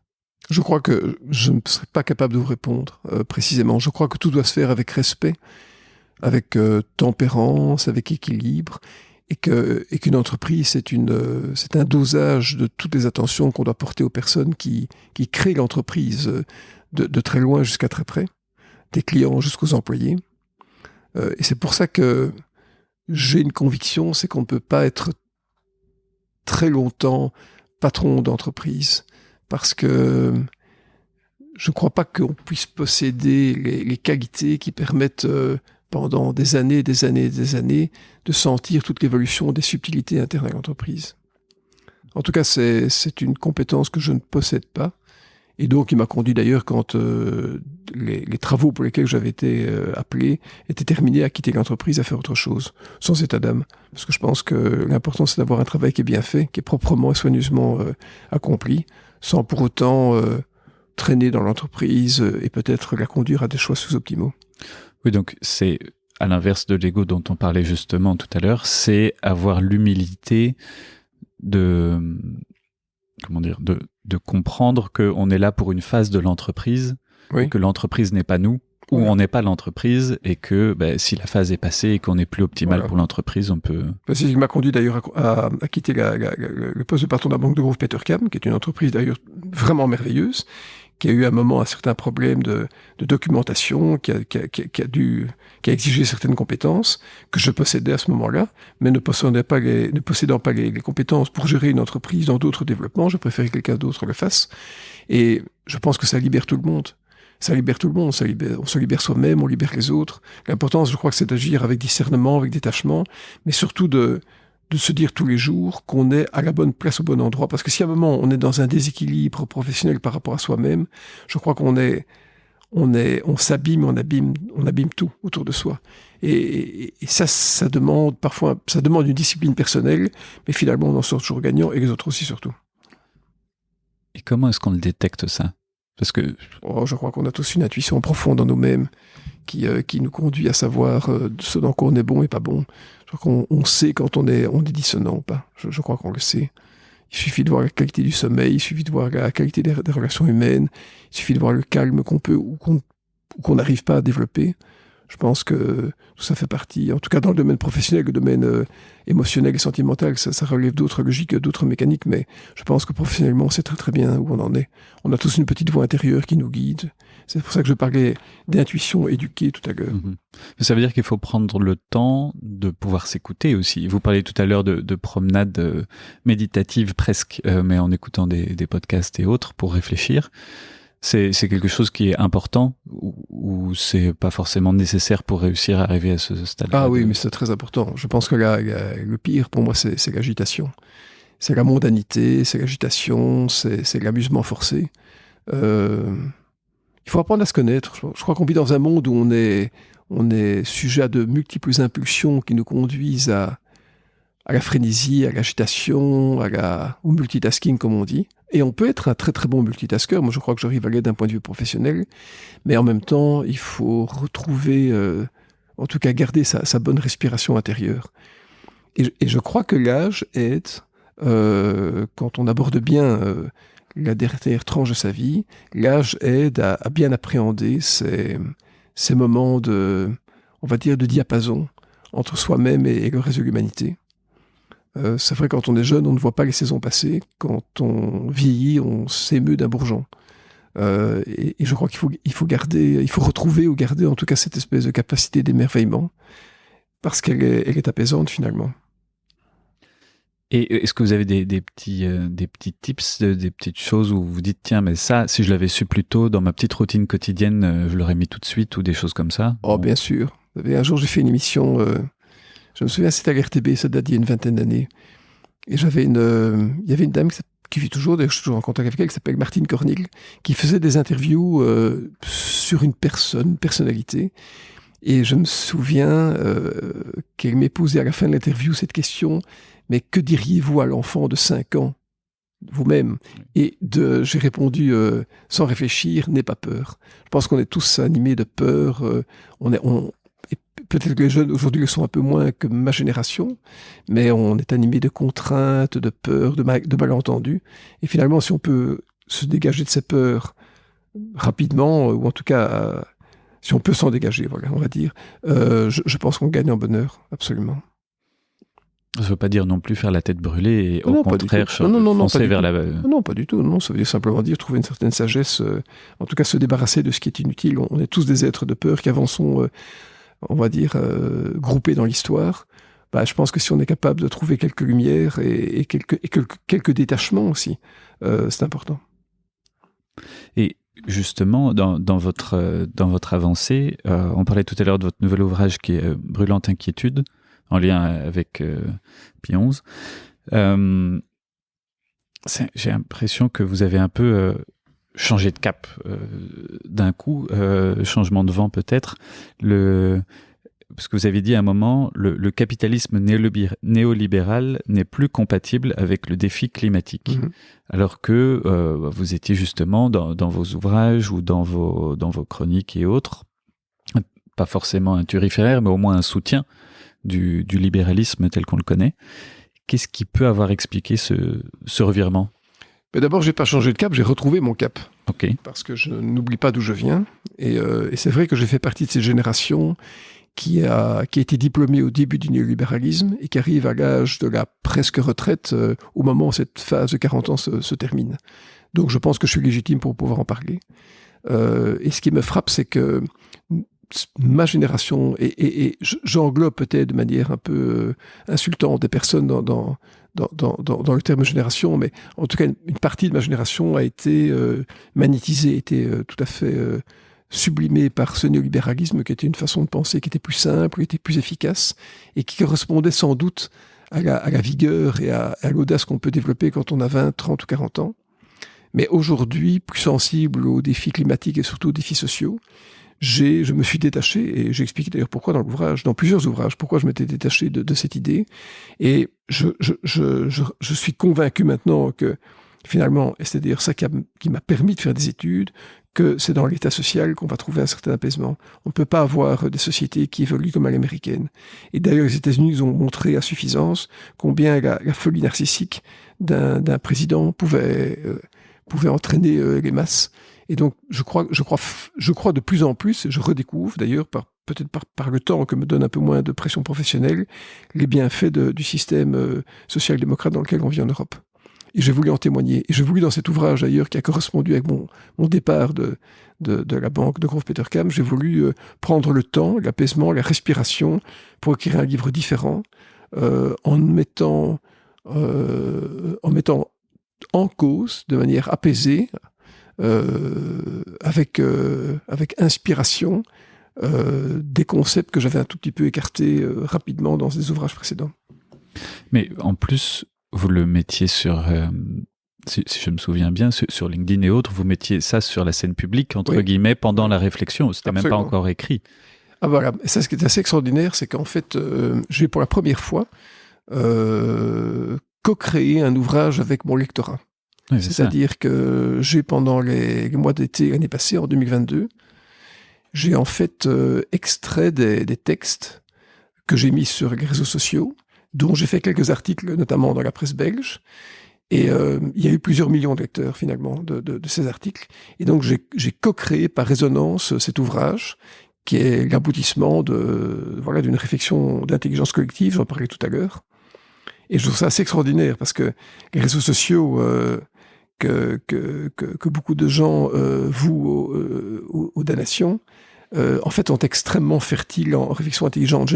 Je crois que je ne serais pas capable de vous répondre précisément. Je crois que tout doit se faire avec respect, avec tempérance, avec équilibre, et qu'une entreprise, c'est un dosage de toutes les attentions qu'on doit porter aux personnes qui créent l'entreprise de très loin jusqu'à très près, des clients jusqu'aux employés. Et c'est pour ça que j'ai une conviction, c'est qu'on ne peut pas être très longtemps patron d'entreprise, parce que je ne crois pas qu'on puisse posséder les qualités qui permettent pendant des années, de sentir toute l'évolution des subtilités internes à l'entreprise. En tout cas, c'est une compétence que je ne possède pas. Et donc, il m'a conduit d'ailleurs quand les travaux pour lesquels j'avais été appelé étaient terminés à quitter l'entreprise, à faire autre chose, sans état d'âme. Parce que je pense que l'important, c'est d'avoir un travail qui est bien fait, qui est proprement et soigneusement accompli, sans pour autant traîner dans l'entreprise et peut-être la conduire à des choix sous-optimaux. Oui, donc c'est à l'inverse de l'ego dont on parlait justement tout à l'heure, c'est avoir l'humilité de comprendre qu'on est là pour une phase de l'entreprise, oui. que l'entreprise n'est pas nous, ou oui. on n'est pas l'entreprise, et que si la phase est passée et qu'on n'est plus optimal pour l'entreprise, on peut... C'est ce qui m'a conduit d'ailleurs à quitter le poste de patron de la banque de Grove Petercam, qui est une entreprise d'ailleurs vraiment merveilleuse, qui a eu à un moment un certain problème de documentation, qui a exigé certaines compétences que je possédais à ce moment-là, mais ne possédant pas les compétences pour gérer une entreprise dans d'autres développements, je préférais que quelqu'un d'autre le fasse. Et je pense que ça libère tout le monde. Ça libère tout le monde, on se libère soi-même, on libère les autres. L'importance, je crois que c'est d'agir avec discernement, avec détachement, mais surtout de se dire tous les jours qu'on est à la bonne place au bon endroit. Parce que si à un moment on est dans un déséquilibre professionnel par rapport à soi-même, je crois qu'on s'abîme, on abîme tout autour de soi. Et ça demande parfois, une discipline personnelle, mais finalement on en sort toujours gagnant, et les autres aussi surtout. Et comment est-ce qu'on le détecte, ça ? Parce que... je crois qu'on a tous une intuition profonde en nous-mêmes qui nous conduit à savoir ce dans quoi on est bon et pas bon. Je crois qu'on sait quand on est dissonant ou pas. Je crois qu'on le sait. Il suffit de voir la qualité du sommeil, il suffit de voir la qualité des relations humaines, il suffit de voir le calme qu'on peut ou qu'on n'arrive pas à développer. Je pense que tout ça fait partie, en tout cas dans le domaine professionnel, le domaine émotionnel et sentimental, ça relève d'autres logiques, d'autres mécaniques, mais je pense que professionnellement, on sait très très bien où on en est. On a tous une petite voix intérieure qui nous guide. C'est pour ça que je parlais d'intuition éduquée tout à l'heure. Mm-hmm. Mais ça veut dire qu'il faut prendre le temps de pouvoir s'écouter aussi. Vous parliez tout à l'heure de promenades méditatives presque, mais en écoutant des podcasts et autres pour réfléchir. C'est quelque chose qui est important ou c'est pas forcément nécessaire pour réussir à arriver à ce stade-là? Ah oui, mais c'est très important. Je pense que le pire pour moi, c'est l'agitation. C'est la mondanité, c'est l'agitation, c'est l'amusement forcé. Il faut apprendre à se connaître. Je crois qu'on vit dans un monde où on est sujet à de multiples impulsions qui nous conduisent à la frénésie, à l'agitation, au multitasking, comme on dit. Et on peut être un très très bon multitasker. Moi, je crois que j'arrive à l'être d'un point de vue professionnel. Mais en même temps, il faut retrouver, en tout cas garder sa bonne respiration intérieure. Et je crois que l'âge aide, quand on aborde bien la dernière tranche de sa vie, l'âge aide à bien appréhender ces moments on va dire, de diapason entre soi-même et le reste de l'humanité. C'est vrai, quand on est jeune, on ne voit pas les saisons passer. Quand on vieillit, on s'émeut d'un bourgeon. Et je crois qu'il faut retrouver ou garder en tout cas cette espèce de capacité d'émerveillement, parce qu'elle est apaisante finalement. Et est-ce que vous avez des petits tips, des petites choses où vous dites, tiens, mais ça, si je l'avais su plus tôt dans ma petite routine quotidienne, je l'aurais mis tout de suite, ou des choses comme ça? Oh, bien sûr. Un jour, j'ai fait une émission, je me souviens, c'était à l'RTB, ça date d'il y a une vingtaine d'années. Et il y avait une dame qui vit toujours, d'ailleurs je suis toujours en contact avec elle, qui s'appelle Martine Cornil, qui faisait des interviews sur une personnalité. Et je me souviens qu'elle m'ait posé à la fin de l'interview cette question: mais que diriez-vous à l'enfant de 5 ans, vous-même? Et j'ai répondu sans réfléchir: n'aie pas peur. Je pense qu'on est tous animés de peur. Et peut-être que les jeunes aujourd'hui le sont un peu moins que ma génération, mais on est animés de contraintes, de peurs, de malentendus. Et finalement, si on peut se dégager de ces peurs rapidement, ou en tout cas, si on peut s'en dégager, voilà, on va dire, je pense qu'on gagne en bonheur, absolument. Ça ne veut pas dire non plus faire la tête brûlée et au contraire foncer vers la... Non, pas du tout. Non, ça veut dire simplement dire trouver une certaine sagesse, en tout cas se débarrasser de ce qui est inutile. On est tous des êtres de peur qui avançons, on va dire, groupés dans l'histoire. je pense que si on est capable de trouver quelques lumières et quelques détachements aussi, c'est important. Et justement, dans votre avancée, on parlait tout à l'heure de votre nouvel ouvrage qui est Brûlante inquiétude, en lien avec Pie XI. J'ai l'impression que vous avez un peu changé de cap d'un coup, changement de vent peut-être. Parce que vous avez dit à un moment, le capitalisme néolibéral n'est plus compatible avec le défi climatique. Mmh. Alors que vous étiez justement dans vos ouvrages ou dans vos chroniques et autres, pas forcément un turiféraire, mais au moins un soutien du libéralisme tel qu'on le connaît. Qu'est-ce qui peut avoir expliqué ce revirement ? Mais d'abord, je n'ai pas changé de cap, j'ai retrouvé mon cap. Okay. Parce que je n'oublie pas d'où je viens. Et c'est vrai que j'ai fait partie de cette génération qui a été diplômée au début du néolibéralisme et qui arrive à l'âge de la presque retraite au moment où cette phase de 40 ans se termine. Donc je pense que je suis légitime pour pouvoir en parler. Et ce qui me frappe, c'est que ma génération, et j'englobe peut-être de manière un peu insultante des personnes dans le terme génération, mais en tout cas une partie de ma génération a été magnétisée, été tout à fait sublimée par ce néolibéralisme qui était une façon de penser qui était plus simple, qui était plus efficace et qui correspondait sans doute à la vigueur et à l'audace qu'on peut développer quand on a 20, 30 ou 40 ans. Mais aujourd'hui, plus sensible aux défis climatiques et surtout aux défis sociaux, je me suis détaché, et j'explique d'ailleurs pourquoi dans plusieurs ouvrages, pourquoi je m'étais détaché de cette idée. Et je suis convaincu maintenant que finalement, et c'est d'ailleurs ça qui m'a permis de faire des études, que c'est dans l'état social qu'on va trouver un certain apaisement. On ne peut pas avoir des sociétés qui évoluent comme à l'américaine. Et d'ailleurs, les États-Unis ont montré à suffisance combien la folie narcissique d'un président pouvait entraîner les masses. Et donc, je crois de plus en plus, et je redécouvre d'ailleurs, peut-être par le temps que me donne un peu moins de pression professionnelle, les bienfaits du système social-démocrate dans lequel on vit en Europe. Et j'ai voulu en témoigner. Et j'ai voulu, dans cet ouvrage d'ailleurs, qui a correspondu avec mon départ de la banque de Grove Petercam, j'ai voulu prendre le temps, l'apaisement, la respiration, pour écrire un livre différent, en mettant en cause, de manière apaisée, avec inspiration, des concepts que j'avais un tout petit peu écartés rapidement dans des ouvrages précédents. Mais en plus, vous le mettiez sur, si je me souviens bien, sur LinkedIn et autres, vous mettiez ça sur la scène publique, entre guillemets, pendant la réflexion. C'était Absolument. Même pas encore écrit. Ah voilà, et ça, ce qui est assez extraordinaire, c'est qu'en fait, j'ai pour la première fois co-créé un ouvrage avec mon lectorat. Oui, c'est-à-dire que j'ai, pendant les mois d'été l'année passée, en 2022, j'ai en fait extrait des textes que j'ai mis sur les réseaux sociaux, dont j'ai fait quelques articles, notamment dans la presse belge. Et il y a eu plusieurs millions de lecteurs, finalement, de ces articles. Et donc, j'ai co-créé par résonance cet ouvrage, qui est l'aboutissement d'une réflexion d'intelligence collective, j'en parlais tout à l'heure. Et je trouve ça assez extraordinaire, parce que les réseaux sociaux que beaucoup de gens vouent aux damnations, en fait, sont extrêmement fertiles en réflexion intelligente.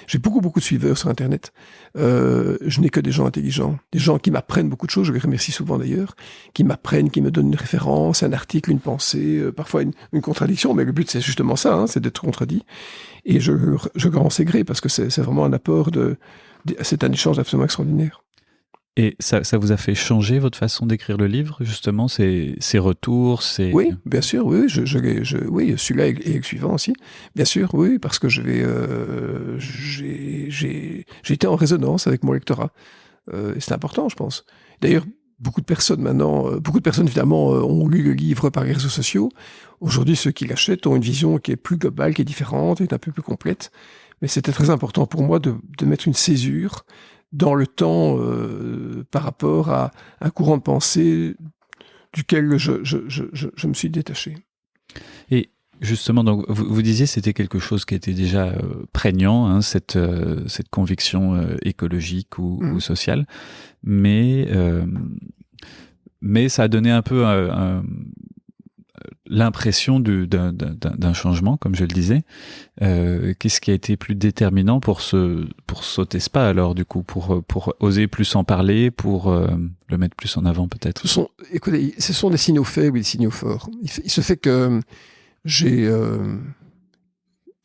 J'ai beaucoup de suiveurs sur Internet. Je n'ai que des gens intelligents, des gens qui m'apprennent beaucoup de choses, je les remercie souvent d'ailleurs, qui m'apprennent, qui me donnent une référence, un article, une pensée, parfois une contradiction, mais le but c'est justement ça, c'est d'être contredit. Et je leur en sais gré, parce que c'est vraiment un apport c'est un échange absolument extraordinaire. Et ça vous a fait changer votre façon d'écrire le livre, justement, ces retours, Oui, bien sûr, oui, oui, celui-là et le suivant aussi, bien sûr, oui, parce que j'ai été en résonance avec mon lectorat, et c'est important, je pense. D'ailleurs, beaucoup de personnes évidemment ont lu le livre par les réseaux sociaux. Aujourd'hui, ceux qui l'achètent ont une vision qui est plus globale, qui est différente, est un peu plus complète. Mais c'était très important pour moi de mettre une césure dans le temps par rapport à un courant de pensée duquel je me suis détaché. Et justement, donc, vous disiez que c'était quelque chose qui était déjà prégnant, cette conviction écologique ou sociale, mais ça a donné un peu l'impression d'un changement, comme je le disais. Qu'est-ce qui a été plus déterminant pour sauter ce pas alors, du coup, pour oser plus en parler, pour le mettre plus en avant peut-être? Écoutez, ce sont des signaux faibles et des signaux forts. Il se fait que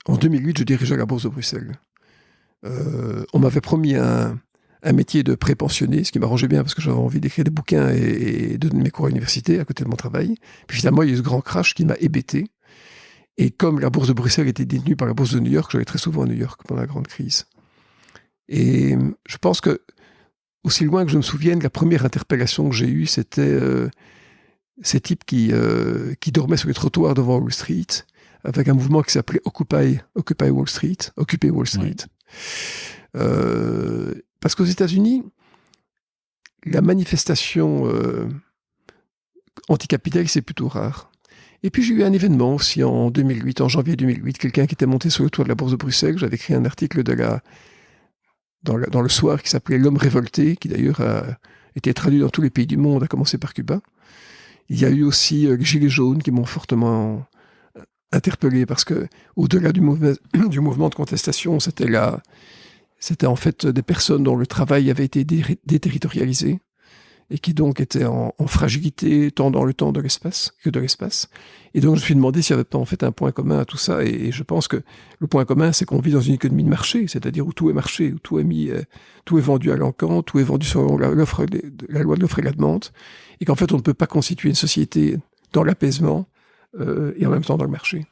en 2008, je dirigeais la Bourse de Bruxelles. On m'avait promis un métier de pré-pensionné, ce qui m'arrangeait bien parce que j'avais envie d'écrire des bouquins et de donner mes cours à l'université à côté de mon travail. Puis finalement, il y a eu ce grand crash qui m'a hébété. Et comme la Bourse de Bruxelles était détenue par la Bourse de New York, j'allais très souvent à New York pendant la grande crise. Et je pense que, aussi loin que je me souvienne, la première interpellation que j'ai eue, c'était ces types qui dormaient sur les trottoirs devant Wall Street, avec un mouvement qui s'appelait Occupy Wall Street, Occuper Wall Street. Ouais. Parce qu'aux États-Unis, la manifestation anticapitaliste, c'est plutôt rare. Et puis j'ai eu un événement aussi en 2008, en janvier 2008, quelqu'un qui était monté sur le toit de la Bourse de Bruxelles. J'avais écrit un article dans le soir qui s'appelait L'homme révolté, qui d'ailleurs a été traduit dans tous les pays du monde, à commencer par Cuba. Il y a eu aussi les Gilets jaunes qui m'ont fortement interpellé parce que au-delà du mouvement de contestation, c'était en fait des personnes dont le travail avait été déterritorialisé et qui donc étaient en fragilité tant dans le temps que de l'espace. Et donc je me suis demandé s'il n'y avait pas en fait un point commun à tout ça. Et je pense que le point commun, c'est qu'on vit dans une économie de marché, c'est-à-dire où tout est marché, où tout est vendu à l'encan, tout est vendu selon la loi de l'offre et la demande, et qu'en fait on ne peut pas constituer une société dans l'apaisement et en même temps dans le marché.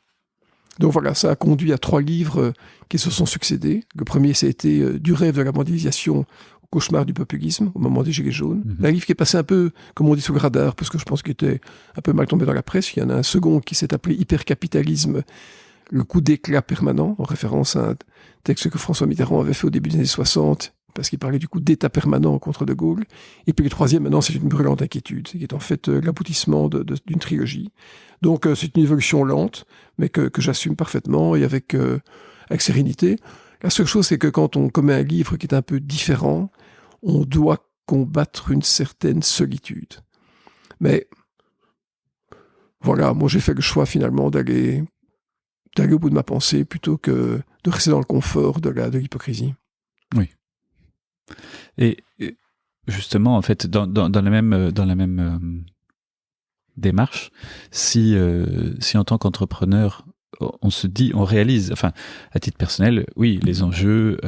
Donc voilà, ça a conduit à 3 livres qui se sont succédés. Le premier, c'était Du rêve de la mondialisation au cauchemar du populisme, au moment des Gilets jaunes. Un livre qui est passé un peu, comme on dit, sous le radar, parce que je pense qu'il était un peu mal tombé dans la presse. Il y en a un second qui s'est appelé Hypercapitalisme, le coup d'éclat permanent, en référence à un texte que François Mitterrand avait fait au début des années 60, parce qu'il parlait du coup d'état permanent contre De Gaulle. Et puis le troisième, maintenant, c'est Une brûlante inquiétude, qui est en fait l'aboutissement d'une trilogie. Donc c'est une évolution lente, mais que j'assume parfaitement et avec sérénité. La seule chose, c'est que quand on commet un livre qui est un peu différent, on doit combattre une certaine solitude. Mais voilà, moi j'ai fait le choix finalement d'aller au bout de ma pensée plutôt que de rester dans le confort de l'hypocrisie. Oui. Et justement, en fait, dans la même démarche, si en tant qu'entrepreneur, on réalise, enfin, à titre personnel, oui, les enjeux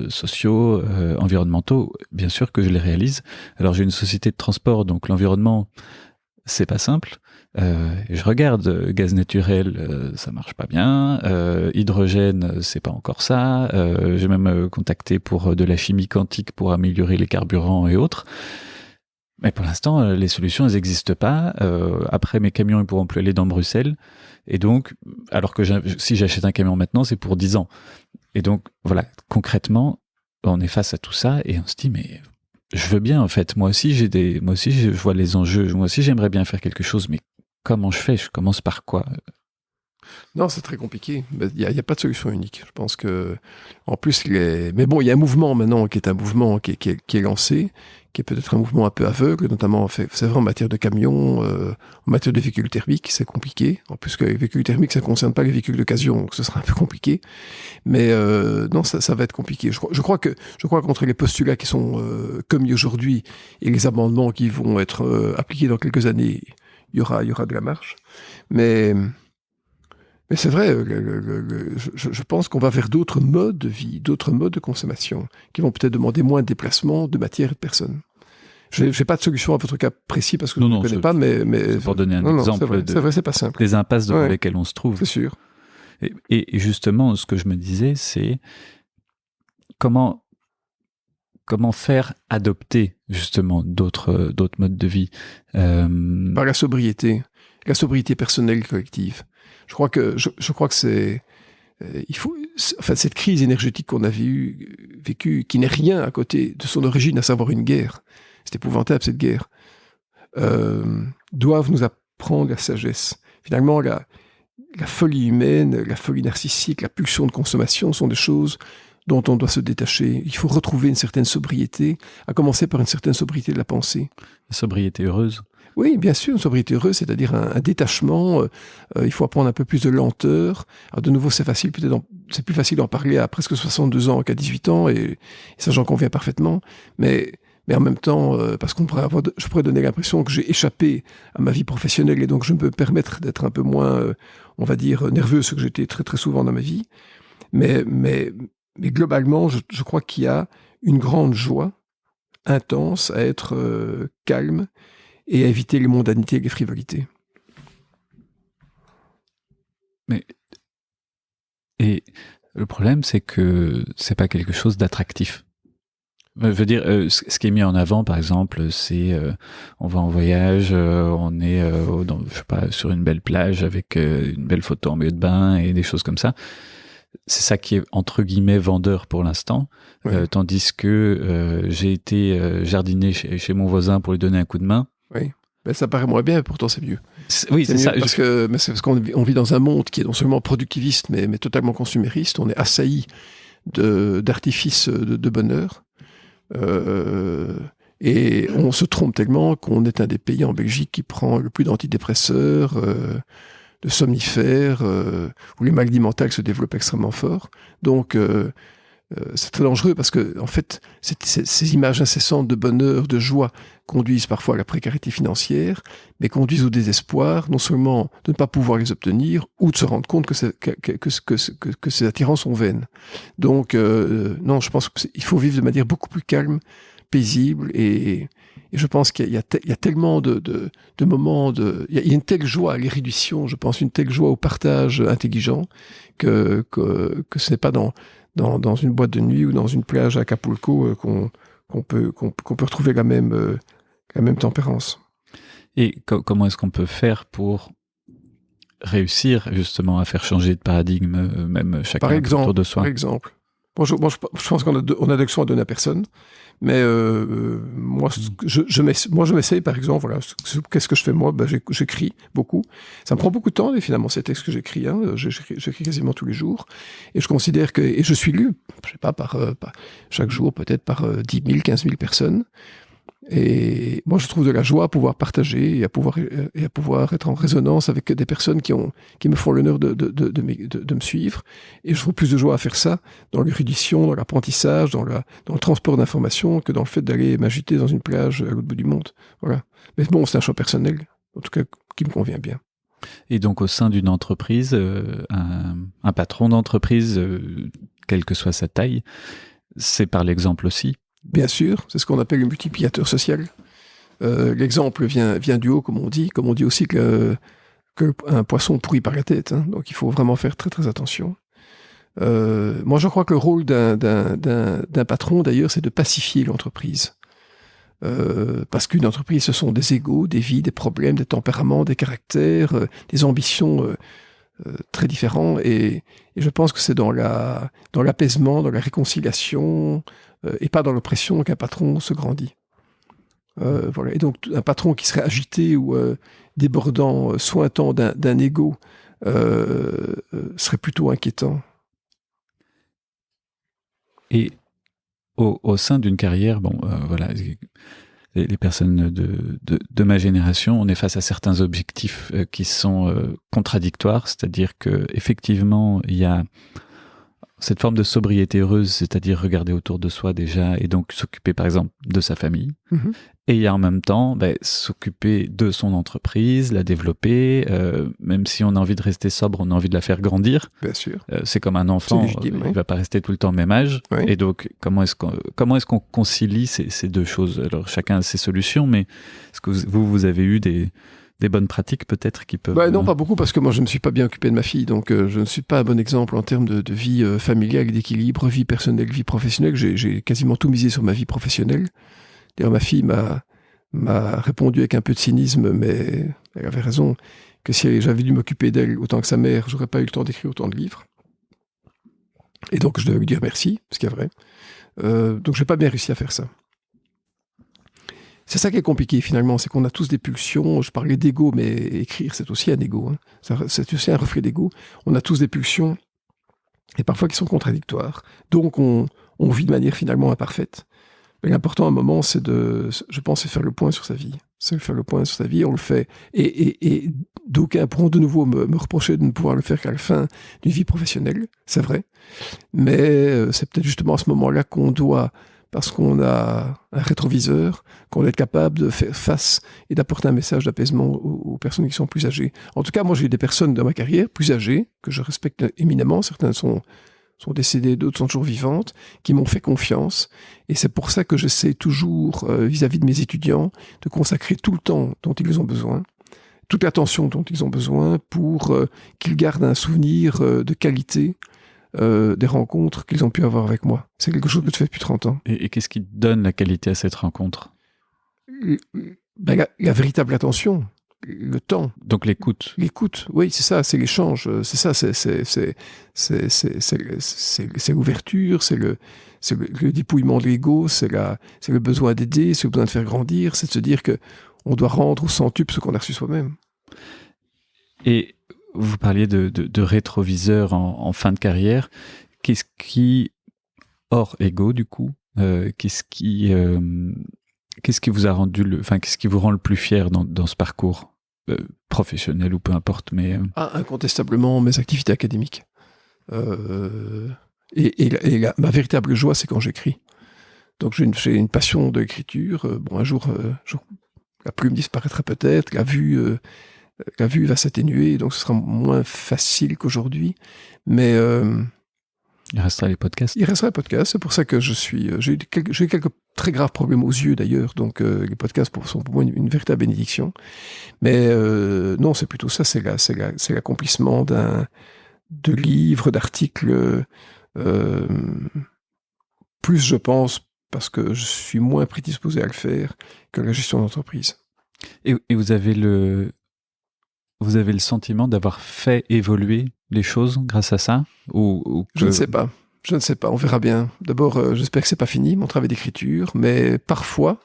sociaux, environnementaux, bien sûr que je les réalise. Alors, j'ai une société de transport, donc l'environnement, c'est pas simple. Je regarde gaz naturel, ça marche pas bien. Hydrogène, c'est pas encore ça. J'ai même contacté pour de la chimie quantique pour améliorer les carburants et autres. Mais pour l'instant, les solutions, elles n'existent pas. Après, mes camions, ils pourront plus aller dans Bruxelles. Et donc, alors que si j'achète un camion maintenant, c'est pour 10 ans. Et donc, voilà, concrètement, on est face à tout ça et on se dit, mais je veux bien, en fait. Moi aussi, je vois les enjeux. Moi aussi, j'aimerais bien faire quelque chose, mais comment je fais? Je commence par quoi? Non, c'est très compliqué. Il n'y a pas de solution unique. Je pense que, en plus, mais bon, il y a un mouvement maintenant qui est un mouvement qui est lancé, qui est peut-être un mouvement un peu aveugle, notamment, c'est vrai, en matière de camions, en matière de véhicules thermiques, c'est compliqué. En plus que les véhicules thermiques, ça ne concerne pas les véhicules d'occasion, donc ce sera un peu compliqué. Mais non, ça va être compliqué. Je crois qu'entre les postulats qui sont commis aujourd'hui et les amendements qui vont être appliqués dans quelques années, il y aura de la marge. Mais c'est vrai, je pense qu'on va vers d'autres modes de vie, d'autres modes de consommation, qui vont peut-être demander moins de déplacements de matière et de personnes. Je n'ai pas de solution à votre cas précis parce que je ne connais pas, mais pour donner un exemple, c'est vrai, c'est pas simple. Des impasses dans lesquelles on se trouve. C'est sûr. Et justement, ce que je me disais, c'est comment faire adopter justement d'autres modes de vie par la sobriété personnelle et collective. Je crois que c'est cette crise énergétique qu'on a vécue, qui n'est rien à côté de son origine, à savoir une guerre. C'est épouvantable, cette guerre. Doivent nous apprendre la sagesse. Finalement, la folie humaine, la folie narcissique, la pulsion de consommation sont des choses dont on doit se détacher. Il faut retrouver une certaine sobriété, à commencer par une certaine sobriété de la pensée. La sobriété heureuse. Oui, bien sûr, une sobriété heureuse, c'est-à-dire un détachement. Il faut apprendre un peu plus de lenteur. Alors de nouveau, c'est plus facile d'en parler à presque 62 ans qu'à 18 ans, et ça j'en conviens parfaitement. Mais en même temps, parce je pourrais donner l'impression que j'ai échappé à ma vie professionnelle, et donc je me peux permettre d'être un peu moins, on va dire, nerveux, ce que j'étais très très souvent dans ma vie. Mais globalement, je crois qu'il y a une grande joie intense à être calme et à éviter les mondanités et les frivolités. Et le problème, c'est que c'est pas quelque chose d'attractif. Je veux dire, ce qui est mis en avant, par exemple, c'est on va en voyage, on est je sais pas, sur une belle plage avec une belle photo en maillot de bain et des choses comme ça. C'est ça qui est entre guillemets vendeur pour l'instant, Oui. tandis que j'ai été jardiner chez mon voisin pour lui donner un coup de main. Oui. Ben, ça paraît moins bien, mais pourtant c'est mieux. Oui, c'est ça. C'est parce qu'on vit dans un monde qui est non seulement productiviste, mais totalement consumériste. On est assailli d'artifices de bonheur. Et on se trompe tellement qu'on est un des pays en Belgique qui prend le plus d'antidépresseurs, de somnifères, où les maladies mentales se développent extrêmement fort. Donc, c'est très dangereux parce que, en fait, ces images incessantes de bonheur, de joie, conduisent parfois à la précarité financière, mais conduisent au désespoir, non seulement de ne pas pouvoir les obtenir, ou de se rendre compte que ces attirances sont vaines. Donc, non, je pense qu'il faut vivre de manière beaucoup plus calme, paisible, et je pense qu'il y a tellement de moments, il y a une telle joie à l'érudition, je pense, une telle joie au partage intelligent, que ce n'est pas dans une boîte de nuit ou dans une plage à Acapulco qu'on peut retrouver la même tempérance. Et comment est-ce qu'on peut faire pour réussir justement à faire changer de paradigme, même chacun autour de soi? Par exemple, je pense qu'on a des leçons à donner à personne, mais moi je m'essaye, par exemple, voilà, qu'est-ce que je fais moi? J'écris beaucoup. Ça me prend beaucoup de temps, et finalement, ces textes que j'écris, j'écris quasiment tous les jours, et je considère et je suis lu, je sais pas, par chaque jour, peut-être par 10 000, 15 000 personnes. Et moi, je trouve de la joie à pouvoir partager et à pouvoir être en résonance avec des personnes qui me font l'honneur de me suivre. Et je trouve plus de joie à faire ça dans l'érudition, dans l'apprentissage, dans le transport d'informations, que dans le fait d'aller m'agiter dans une plage à l'autre bout du monde. Voilà. Mais bon, c'est un choix personnel, en tout cas, qui me convient bien. Et donc, au sein d'une entreprise, un patron d'entreprise, quelle que soit sa taille, c'est par l'exemple aussi. Bien sûr, c'est ce qu'on appelle le multiplicateur social. L'exemple vient du haut, comme on dit. Comme on dit aussi que un poisson pourrit par la tête. Hein. Donc il faut vraiment faire très très attention. Moi, je crois que le rôle d'un patron, d'ailleurs, c'est de pacifier l'entreprise. Parce qu'une entreprise, ce sont des égos, des vies, des problèmes, des tempéraments, des caractères, des ambitions très différents. Et je pense que c'est dans l'apaisement, dans la réconciliation, et pas dans l'oppression qu'un patron se grandit. Voilà. Et donc, un patron qui serait agité ou débordant, sointant d'un ego, serait plutôt inquiétant. Et au sein d'une carrière, voilà, les personnes de ma génération, on est face à certains objectifs qui sont contradictoires, c'est-à-dire que effectivement, il y a cette forme de sobriété heureuse, c'est-à-dire regarder autour de soi déjà et donc s'occuper par exemple de sa famille. Mm-hmm. Et il y a en même temps s'occuper de son entreprise, la développer, même si on a envie de rester sobre, on a envie de la faire grandir. Bien sûr. C'est comme un enfant, il ne va pas rester tout le temps au même âge. Oui. Et donc, comment est-ce qu'on concilie ces deux choses? Alors, chacun a ses solutions, mais est-ce que vous avez eu des bonnes pratiques peut-être qui peuvent... Non, pas beaucoup, parce que moi je ne me suis pas bien occupé de ma fille, donc je ne suis pas un bon exemple en termes de vie familiale, d'équilibre, vie personnelle, vie professionnelle. J'ai quasiment tout misé sur ma vie professionnelle. D'ailleurs, ma fille m'a répondu avec un peu de cynisme, mais elle avait raison, que si j'avais dû m'occuper d'elle autant que sa mère, j'aurais pas eu le temps d'écrire autant de livres. Et donc je dois lui dire merci, ce qui est vrai. Donc j'ai pas bien réussi à faire ça. C'est ça qui est compliqué finalement, c'est qu'on a tous des pulsions. Je parlais d'ego, mais écrire c'est aussi un ego. Hein. C'est aussi un reflet d'ego. On a tous des pulsions et parfois qui sont contradictoires. Donc on vit de manière finalement imparfaite. Mais l'important à un moment, je pense, c'est faire le point sur sa vie. C'est faire le point sur sa vie, on le fait. Et d'aucuns pourront de nouveau me reprocher de ne pouvoir le faire qu'à la fin d'une vie professionnelle, c'est vrai. Mais c'est peut-être justement à ce moment-là qu'on doit, parce qu'on a un rétroviseur, qu'on est capable de faire face et d'apporter un message d'apaisement aux personnes qui sont plus âgées. En tout cas, moi j'ai eu des personnes dans ma carrière plus âgées, que je respecte éminemment, certaines sont décédées, d'autres sont toujours vivantes, qui m'ont fait confiance. Et c'est pour ça que j'essaie toujours, vis-à-vis de mes étudiants, de consacrer tout le temps dont ils ont besoin, toute l'attention dont ils ont besoin pour qu'ils gardent un souvenir de qualité des rencontres qu'ils ont pu avoir avec moi. C'est quelque chose que je fais depuis 30 ans. Et qu'est-ce qui donne la qualité à cette rencontre ? La véritable attention. Le temps. Donc l'écoute. L'écoute, oui, c'est ça, c'est l'échange, c'est ça, c'est l'ouverture, c'est le dépouillement de l'ego, c'est le besoin d'aider, c'est le besoin de faire grandir, c'est de se dire que on doit rendre au centuple ce qu'on a reçu soi-même. Et vous parliez de rétroviseur en fin de carrière. Qu'est-ce qui, hors ego du coup, qu'est-ce qui vous a rendu qu'est-ce qui vous rend le plus fier dans ce parcours professionnel ou peu importe, mais incontestablement mes activités académiques. Ma véritable joie, c'est quand j'écris. Donc j'ai une passion de l'écriture. Un jour, la plume disparaîtra peut-être, la vue va s'atténuer, donc ce sera moins facile qu'aujourd'hui. Mais il restera les podcasts. Il restera les podcasts. C'est pour ça que j'ai eu quelques très graves problèmes aux yeux d'ailleurs. Donc les podcasts sont pour moi une véritable bénédiction. Mais non, c'est plutôt ça. C'est l'accomplissement de livres, d'articles. Plus je pense parce que je suis moins prédisposé à le faire que la gestion d'entreprise. Et vous avez le sentiment d'avoir fait évoluer les choses grâce à ça ou que... Je ne sais pas, on verra bien. D'abord, j'espère que c'est pas fini, mon travail d'écriture, mais parfois,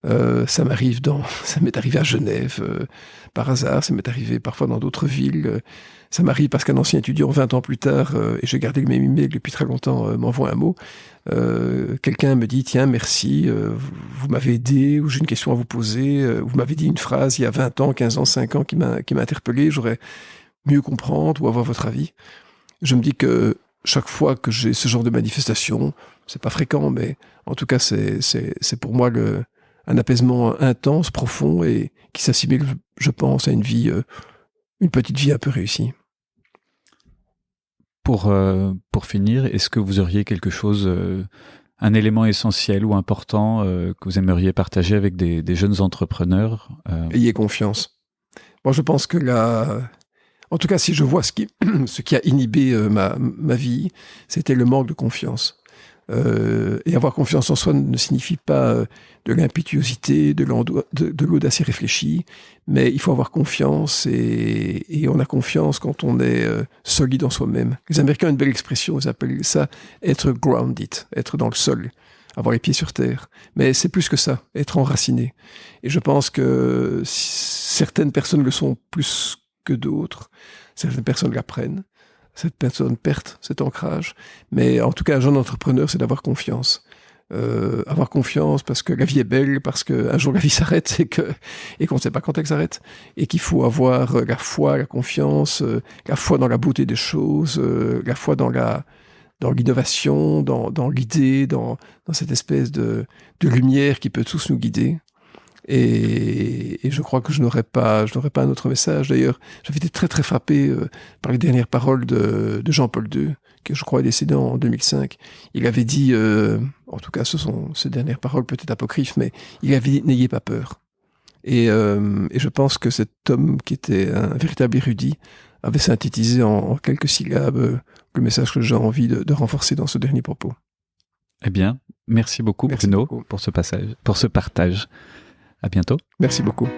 ça m'est arrivé à Genève, par hasard, ça m'est arrivé parfois dans d'autres villes, ça m'arrive parce qu'un ancien étudiant, 20 ans plus tard, et j'ai gardé le même email depuis très longtemps, m'envoie un mot, quelqu'un me dit, tiens, merci, vous m'avez aidé, ou j'ai une question à vous poser, vous m'avez dit une phrase il y a 20 ans, 15 ans, 5 ans qui m'a interpellé, j'aurais mieux comprendre ou avoir votre avis. Je me dis que chaque fois que j'ai ce genre de manifestation, c'est pas fréquent, mais en tout cas, c'est pour moi un apaisement intense, profond et qui s'assimile, je pense, à une petite vie un peu réussie. Pour finir, est-ce que vous auriez quelque chose, un élément essentiel ou important que vous aimeriez partager avec des jeunes entrepreneurs ? Ayez confiance. Moi, je pense que en tout cas, si je vois ce qui a inhibé ma vie, c'était le manque de confiance. Et avoir confiance en soi ne signifie pas de l'impétuosité, de l'audace irréfléchie, mais il faut avoir confiance et on a confiance quand on est solide en soi-même. Les Américains ont une belle expression, ils appellent ça être grounded, être dans le sol, avoir les pieds sur terre. Mais c'est plus que ça, être enraciné. Et je pense que certaines personnes le sont plus que d'autres, certaines personnes l'apprennent, cette personne perd cet ancrage, mais en tout cas un jeune entrepreneur, c'est d'avoir confiance. Avoir confiance parce que la vie est belle, parce qu'un jour la vie s'arrête et qu'on ne sait pas quand elle s'arrête, et qu'il faut avoir la foi, la confiance, la foi dans la beauté des choses, la foi dans l'innovation, dans l'idée, dans cette espèce de lumière qui peut tous nous guider. Et je crois que je n'aurais pas un autre message. D'ailleurs, j'avais été très très frappé par les dernières paroles de Jean-Paul II, qui je crois est décédé en 2005. Il avait dit, en tout cas ce sont ces dernières paroles peut-être apocryphes, mais il avait dit « n'ayez pas peur ». Et je pense que cet homme qui était un véritable érudit avait synthétisé en quelques syllabes le message que j'ai envie de renforcer dans ce dernier propos. Eh bien, merci beaucoup Bruno pour ce partage. À bientôt. Merci beaucoup.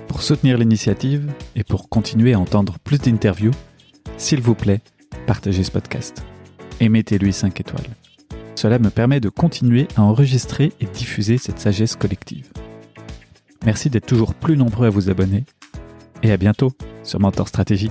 Pour soutenir l'initiative et pour continuer à entendre plus d'interviews, s'il vous plaît, partagez ce podcast et mettez-lui 5 étoiles. Cela me permet de continuer à enregistrer et diffuser cette sagesse collective. Merci d'être toujours plus nombreux à vous abonner et à bientôt sur Mentor Stratégie.